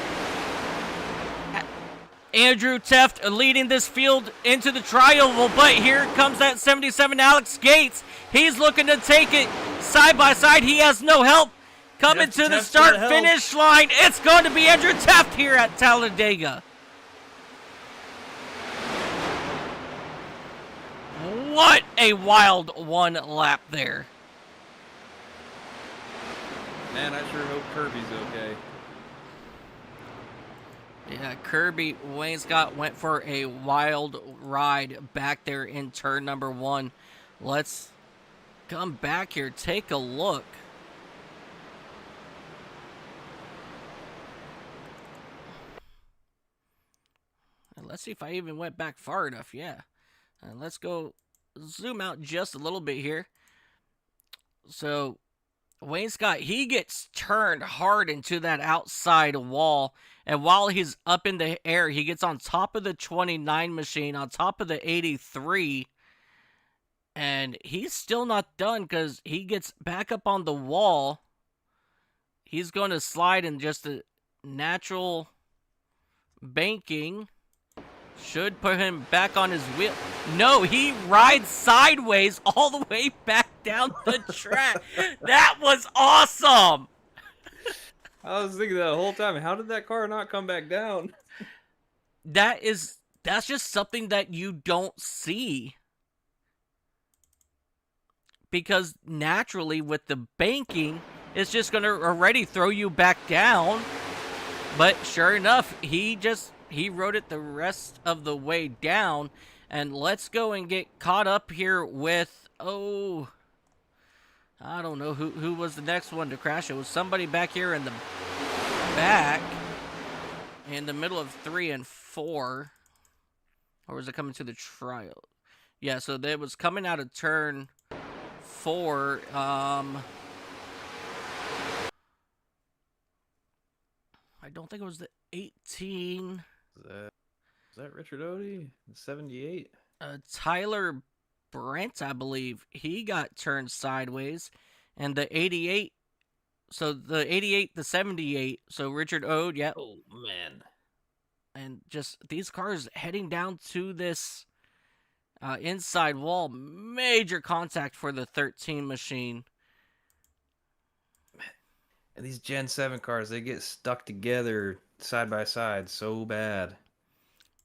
Andrew Teff leading this field into the triangle, but here comes that 77 Alex Gates. He's looking to take it side by side. He has no help. Coming to the start-finish line. It's going to be Andrew Teff here at Talladega. What a wild one lap there. Man, I sure hope Kirby's okay. Yeah, Kirby Wayne Scott went for a wild ride back there in turn number 1. Let's come back here, take a look. And let's see if I even went back far enough. Yeah. And let's go zoom out just a little bit here. So Wayne Scott, he gets turned hard into that outside wall. And while he's up in the air, he gets on top of the 29 machine, on top of the 83. And he's still not done because he gets back up on the wall. He's going to slide in just a natural banking. Should put him back on his wheel. No, he rides sideways all the way back down the track. That was awesome. I was thinking that the whole time. How did that car not come back down? That's just something that you don't see. Because naturally with the banking, it's just going to already throw you back down. But sure enough, he rode it the rest of the way down. And let's go and get caught up here with, I don't know who was the next one to crash. It was somebody back here in the back, in the middle of 3 and 4. Or was it coming to the trial? Yeah, so that was coming out of turn 4. I don't think it was the 18. Is that Richard Odie? 78? Tyler Brent, I believe. He got turned sideways. And the 88. So the 88, the 78. So Richard Ode, yeah. Oh, man. And just these cars heading down to this inside wall. Major contact for the 13 machine. And these Gen 7 cars, they get stuck together side by side so bad.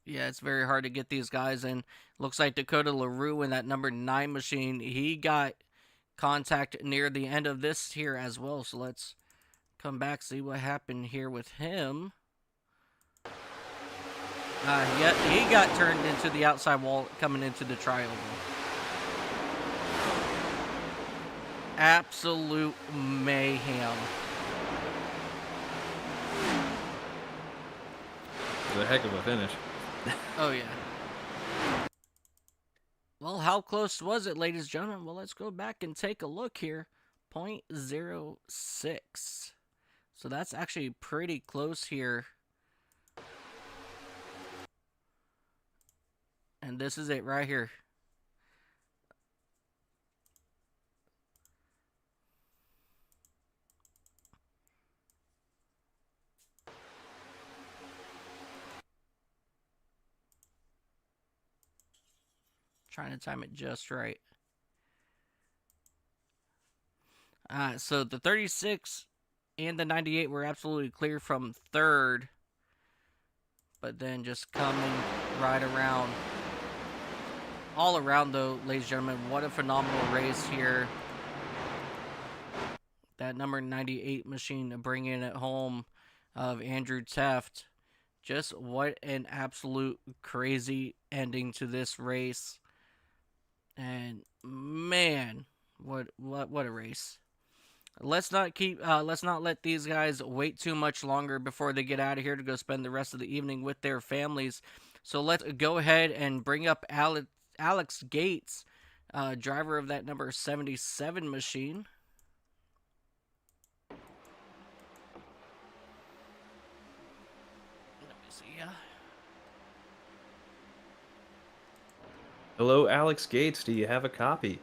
Yeah, it's very hard to get these guys in. Looks like Dakota LaRue in that number 9 machine. He got contact near the end of this here as well. So let's come back, see what happened here with him. Yeah, he got turned into the outside wall coming into the triangle. Absolute mayhem. was a heck of a finish. Oh, yeah. Well, how close was it, ladies and gentlemen? Well, let's go back and take a look here. 0.06. So that's actually pretty close here. And this is it right here. Trying to time it just right. So the 36 and the 98 were absolutely clear from third. But then just coming right around. All around, though, ladies and gentlemen, what a phenomenal race here. That number 98 machine bringing it home of Andrew Teft. Just what an absolute crazy ending to this race. And man, what a race. Let's not let these guys wait too much longer before they get out of here to go spend the rest of the evening with their families. So let's go ahead and bring up Alex Gates, driver of that number 77 machine. Let me see. Hello, Alex Gates. Do you have a copy?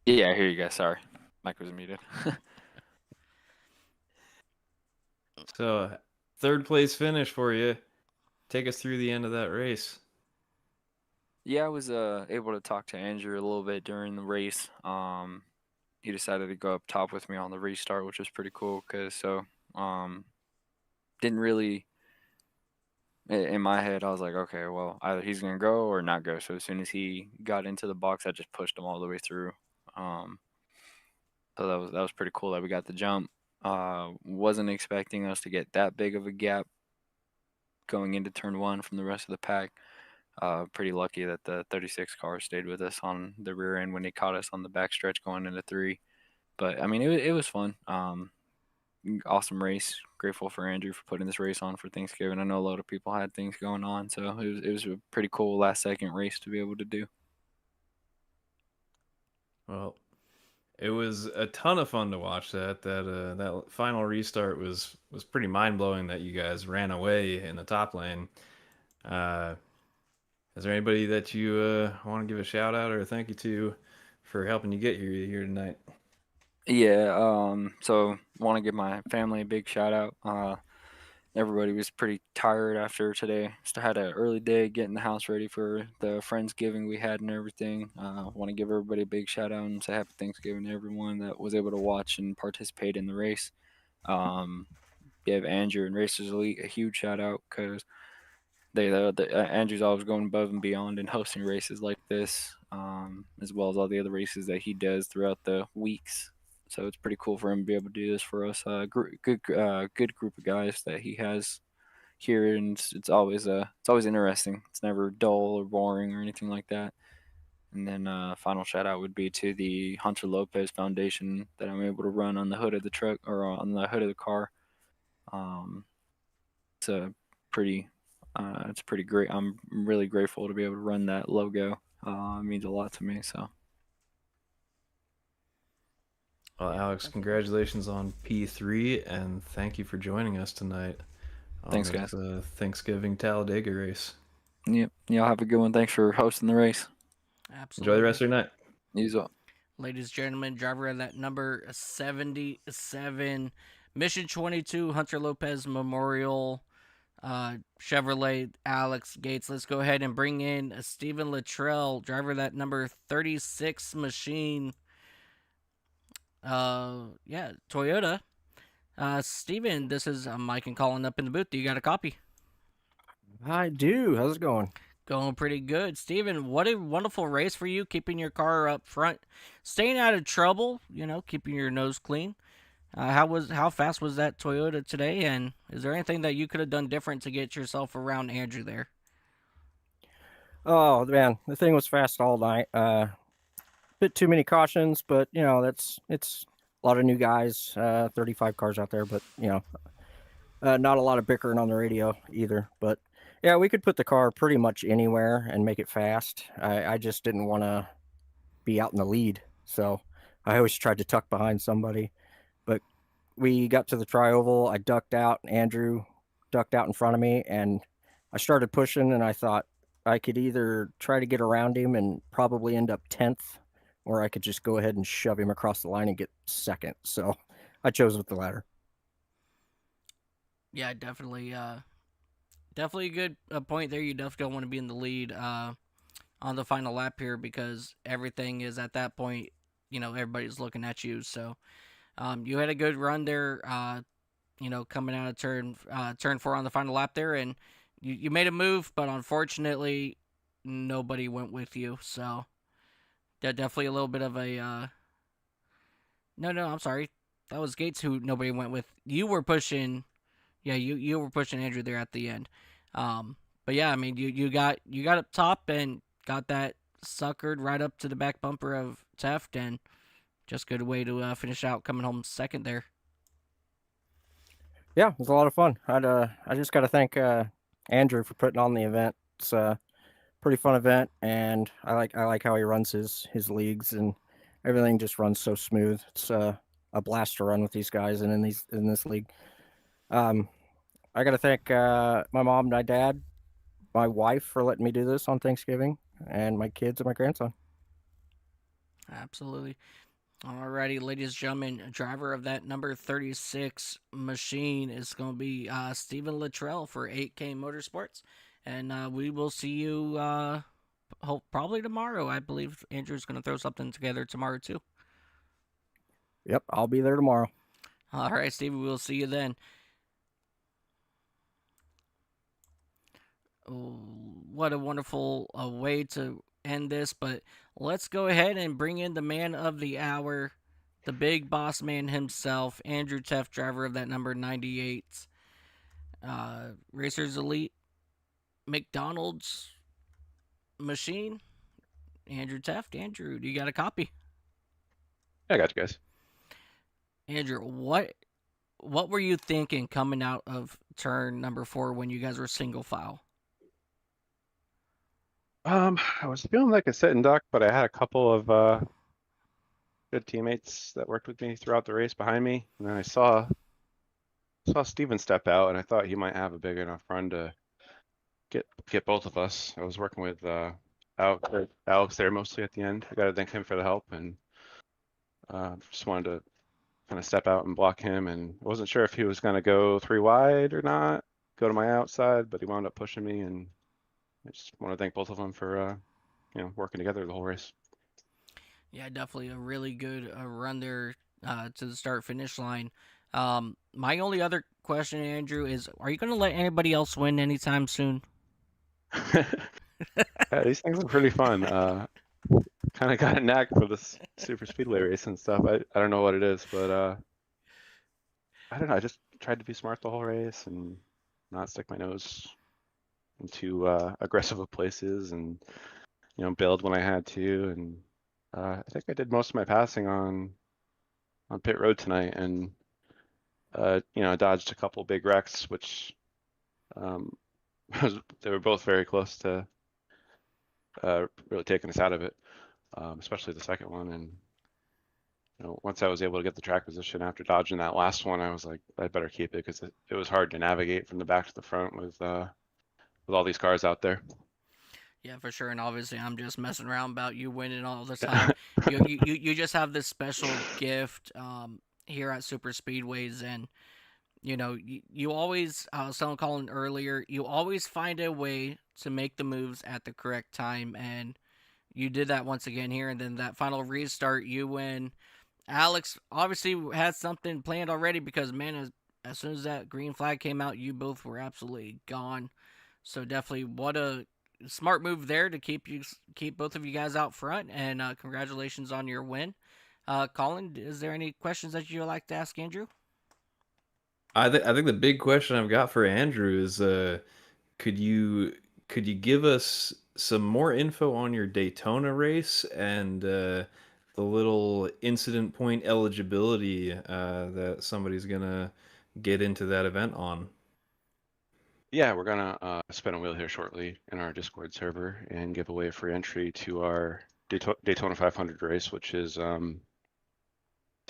Yeah, I hear you guys. Sorry. Mic was muted. So, third place finish for you. Take us through the end of that race. Yeah, I was able to talk to Andrew a little bit during the race. He decided to go up top with me on the restart, which was pretty cool because didn't really in my head I was like, okay, well, either he's gonna go or not go. So as soon as he got into the box, I just pushed him all the way through. So that was pretty cool that we got the jump. Wasn't expecting us to get that big of a gap going into turn one from the rest of the pack. Pretty lucky that the 36 car stayed with us on the rear end when he caught us on the back stretch going into three. But I mean, it was fun. Awesome race. Grateful for Andrew for putting this race on for Thanksgiving. I know a lot of people had things going on, so it was a pretty cool last second race to be able to do. Well, it was a ton of fun to watch that final restart was pretty mind-blowing that you guys ran away in the top lane. Is there anybody that you want to give a shout out or a thank you to for helping you get here tonight? Yeah, so want to give my family a big shout out. Everybody was pretty tired after today. Still had an early day getting the house ready for the Friendsgiving we had and everything. Want to give everybody a big shout out and say happy Thanksgiving to everyone that was able to watch and participate in the race. Give Andrew and Racers Elite a huge shout out because Andrew's always going above and beyond in hosting races like this, as well as all the other races that he does throughout the weeks. So it's pretty cool for him to be able to do this for us. Good group of guys that he has here, and it's always interesting. It's never dull or boring or anything like that. And then final shout out would be to the Hunter Lopez Foundation that I'm able to run on the hood of the truck or on the hood of the car. It's pretty great. I'm really grateful to be able to run that logo. It means a lot to me. So. Well, Alex, congratulations on P3, and thank you for joining us tonight. Thanks, guys. Thanksgiving Talladega race. Yep. Y'all have a good one. Thanks for hosting the race. Absolutely. Enjoy the rest of your night. You as well. Ladies and gentlemen, driver of that number 77, Mission 22, Hunter Lopez Memorial Chevrolet, Alex Gates. Let's go ahead and bring in Stephen Luttrell, driver of that number 36 machine. Toyota. Steven, this is Mike and calling up in the booth. Do you got a copy? I do. How's it going? Going pretty good. Steven, what a wonderful race for you, keeping your car up front, staying out of trouble, keeping your nose clean. How fast was that Toyota today, and is there anything that you could have done different to get yourself around Andrew there? Oh, man, the thing was fast all night. Bit too many cautions, but it's a lot of new guys, 35 cars out there, but Not a lot of bickering on the radio either, but yeah, we could put the car pretty much anywhere and make it fast. I just didn't want to be out in the lead, so I always tried to tuck behind somebody. But we got to the tri-oval. I ducked out. Andrew ducked out in front of me, and I started pushing. And I thought I could either try to get around him and probably end up 10th, or I could just go ahead and shove him across the line and get second. So I chose with the latter. Yeah, definitely. Definitely a good point there. You definitely don't want to be in the lead on the final lap here because everything is at that point. Everybody's looking at you. So you had a good run there. Coming out of turn 4 on the final lap there, and you made a move, but unfortunately, nobody went with you. So definitely a little bit of a. No, I'm sorry. That was Gates who nobody went with. You were pushing. Yeah, you were pushing Andrew there at the end. But yeah, I mean, you got up top and got that suckered right up to the back bumper of Teft, and just good way to finish out coming home second there. Yeah, it was a lot of fun. I just got to thank Andrew for putting on the event. It's a pretty fun event, and I like how he runs his leagues, and everything just runs so smooth. It's a blast to run with these guys and in this league. I got to thank my mom, my dad, my wife for letting me do this on Thanksgiving, and my kids and my grandson. Absolutely. Alrighty, ladies and gentlemen, driver of that number 36 machine is going to be Stephen Luttrell for 8K Motorsports. And we will see you probably tomorrow. I believe Andrew's going to throw something together tomorrow, too. Yep, I'll be there tomorrow. All right, Steve, we'll see you then. Oh, what a wonderful way to end this, but let's go ahead and bring in the man of the hour, the big boss man himself, Andrew Teft, driver of that number 98. Racers Elite McDonald's machine. Andrew Teft. Andrew, do you got a copy? I got you guys. Andrew, what were you thinking coming out of turn number 4 when you guys were single file? I was feeling like a sitting duck, but I had a couple of good teammates that worked with me throughout the race behind me, and then I saw Steven step out, and I thought he might have a big enough run to get both of us. I was working with Alex there mostly at the end. I got to thank him for the help, and just wanted to kind of step out and block him, and I wasn't sure if he was going to go 3 wide or not, go to my outside, but he wound up pushing me, and I just want to thank both of them for working together the whole race. Yeah, definitely a really good run there to the start finish line. My only other question, Andrew, is: are you going to let anybody else win anytime soon? Yeah, these things are pretty fun. Kind of got a knack for this super speedway race and stuff. I don't know what it is, but I don't know. I just tried to be smart the whole race and not stick my nose into aggressive places, and build when I had to. And I think I did most of my passing on pit road tonight, and dodged a couple big wrecks, which they were both very close to really taking us out of it, especially the second one. And once I was able to get the track position after dodging that last one, I was like, I better keep it, because it was hard to navigate from the back to the front with all these cars out there. Yeah, for sure. And obviously, I'm just messing around about you winning all the time. you just have this special gift here at Super Speedways, and you always, someone calling earlier, you always find a way to make the moves at the correct time, and you did that once again here. And then that final restart, you win. Alex obviously had something planned already, because man, as soon as that green flag came out, you both were absolutely gone. So definitely, what a smart move there to keep both of you guys out front. And congratulations on your win. Colin, is there any questions that you'd like to ask Andrew? I think the big question I've got for Andrew is, could you give us some more info on your Daytona race and the little incident point eligibility that somebody's gonna get into that event on? Yeah, we're gonna spin a wheel here shortly in our Discord server and give away a free entry to our Daytona 500 race, which is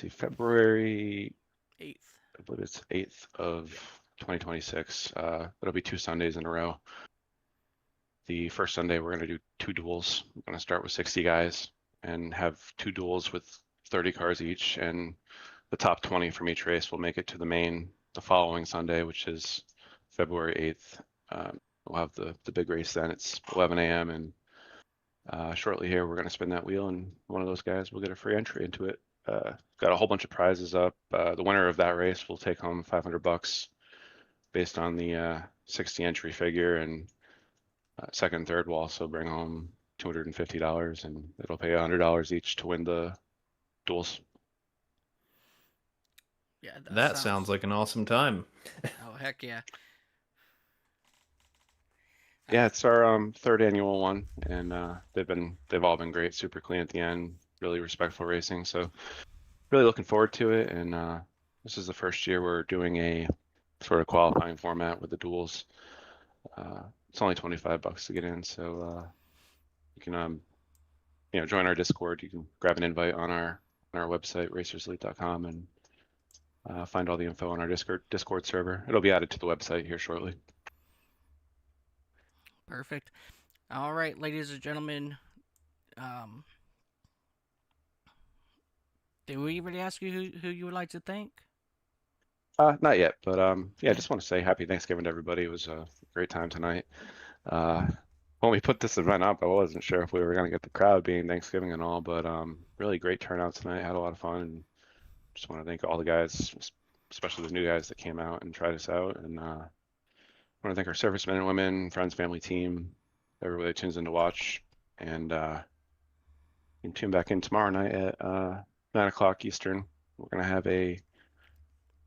February 8th. I believe it's 8th of 2026. It'll be 2 Sundays in a row. The first Sunday we're gonna do 2 duels. We're gonna start with 60 guys and have 2 duels with 30 cars each, and the top 20 from each race will make it to the main the following Sunday, which is February 8th. We'll have the big race then. It's 11 a.m. and shortly here we're going to spin that wheel and one of those guys will get a free entry into it. Got a whole bunch of prizes up. The winner of that race will take home $500 based on the 60 entry figure, and second and third will also bring home $250, and it'll pay $100 each to win the duels. Yeah, That sounds like an awesome time. Oh, heck yeah. Yeah, it's our third annual one, and they've all been great, super clean at the end, really respectful racing. So really looking forward to it. And this is the first year we're doing a sort of qualifying format with the duels. It's only $25 to get in, so you can join our Discord. You can grab an invite on our website racerselite.com and find all the info on our Discord server. It'll be added to the website here shortly. Perfect. All right, ladies and gentlemen. Did we already ask you who you would like to thank? Not yet, but yeah, I just want to say happy Thanksgiving to everybody. It was a great time tonight. When we put this event up, I wasn't sure if we were going to get the crowd being Thanksgiving and all, but really great turnout tonight. Had a lot of fun, and just want to thank all the guys, especially the new guys that came out and tried us out. And I want to thank our servicemen and women, friends, family, team, everybody that tunes in to watch. And you can tune back in tomorrow night at 9 o'clock Eastern. We're going to have a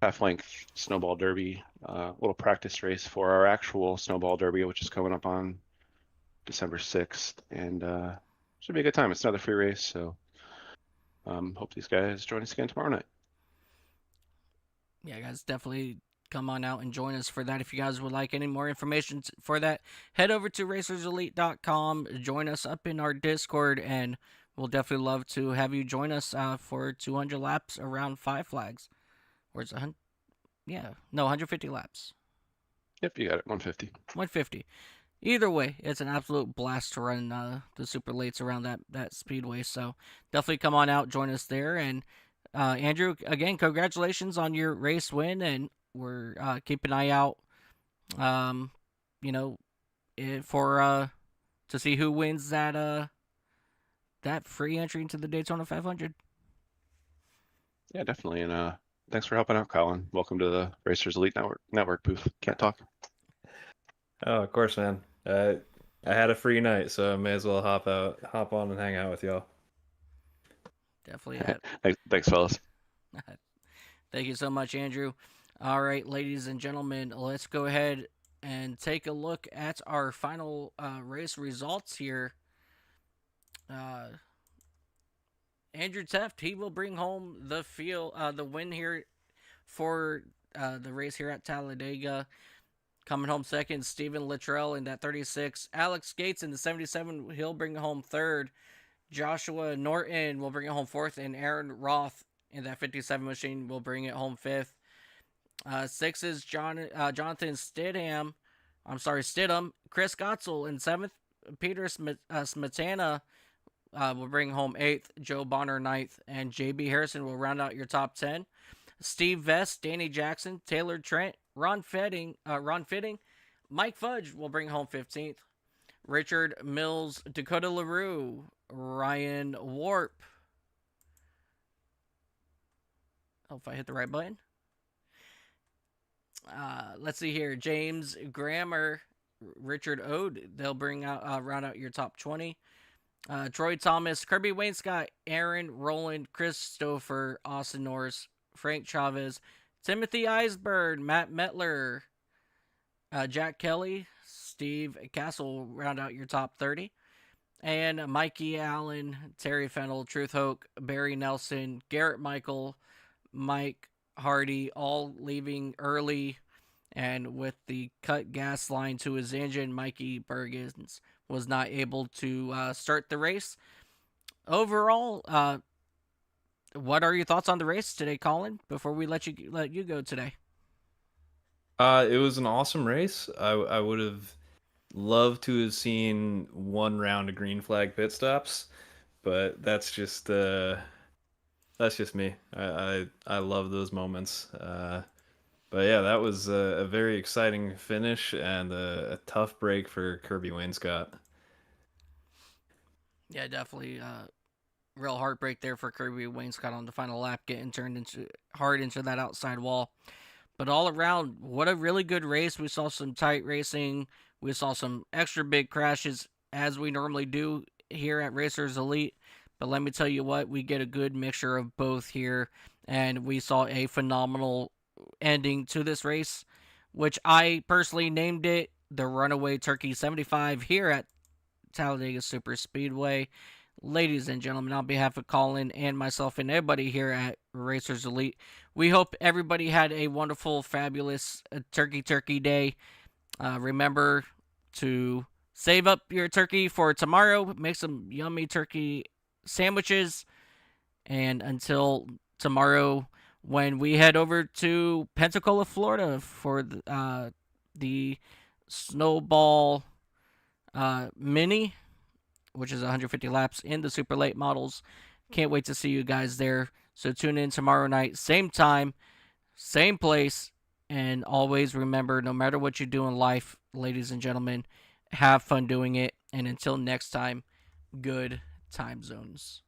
half-length snowball derby, little practice race for our actual snowball derby, which is coming up on December 6th, and should be a good time. It's another free race, so hope these guys join us again tomorrow night. Yeah, guys, definitely come on out and join us for that. If you guys would like any more information for that, head over to racerselite.com, join us up in our Discord, and we'll definitely love to have you join us for 200 laps around Five Flags. Or it's 100? Yeah, no, 150 laps. Yep, you got it. 150. 150. Either way, it's an absolute blast to run the super lates around that speedway. So definitely come on out, join us there. And Andrew, again, congratulations on your race win, and we're keep an eye out, for to see who wins that free entry into the Daytona 500. Yeah, definitely. And thanks for helping out, Colin. Welcome to the Racers Elite Network booth. Can't talk. Oh, of course, man. I had a free night, so I may as well hop on and hang out with y'all. Definitely. Thanks, fellas. Thank you so much, Andrew. All right, ladies and gentlemen, let's go ahead and take a look at our final race results here. Andrew Teft, he will bring home the win here for the race here at Talladega. Coming home second, Steven Littrell in that 36. Alex Gates in the 77, he'll bring home third. Joshua Norton will bring it home fourth, and Aaron Roth in that 57 machine will bring it home fifth. Six is Jonathan Stidham. Chris Gotzel in seventh. Peter Smetana will bring home eighth. Joe Bonner ninth, and JB Harrison will round out your top 10. Steve Vest, Danny Jackson, Taylor Trent, Ron Fitting, Mike Fudge will bring home 15th. Richard Mills, Dakota LaRue, Ryan Warp. Oh, if I hit the right button. Let's see here. James Grammer, Richard Ode. They'll bring out round out your top 20. Troy Thomas, Kirby Wainscott, Aaron Roland, Christopher, Austin Norris, Frank Chavez, Timothy Eisberg, Matt Metler, Jack Kelly, Steve Castle round out your top 30. And Mikey Allen, Terry Fennell, Truth Hoke, Barry Nelson, Garrett Michael, Mike Hardy all leaving early, and with the cut gas line to his engine, Mikey Bergens was not able to start the race. Overall, what are your thoughts on the race today, Colin? Before we let you go today. It was an awesome race. I would have loved to have seen one round of green flag pit stops, but that's just me. I love those moments. But yeah, that was a very exciting finish and a tough break for Kirby Wainscott. Yeah, definitely. Real heartbreak there for Kirby Wainscott on the final lap, getting turned hard into that outside wall. But all around, what a really good race. We saw some tight racing. We saw some extra big crashes, as we normally do here at Racers Elite. But let me tell you what, we get a good mixture of both here. And we saw a phenomenal ending to this race, which I personally named it the Runaway Turkey 75 here at Talladega Super Speedway. Ladies and gentlemen, on behalf of Colin and myself and everybody here at Racers Elite, we hope everybody had a wonderful, fabulous Turkey Day. Remember to save up your turkey for tomorrow. Make some yummy turkey sandwiches. And until tomorrow, when we head over to Pensacola, Florida for the Snowball Mini, which is 150 laps in the super late models. Can't wait to see you guys there. So tune in tomorrow night, same time, same place. And always remember, no matter what you do in life, ladies and gentlemen, have fun doing it. And until next time, good time zones.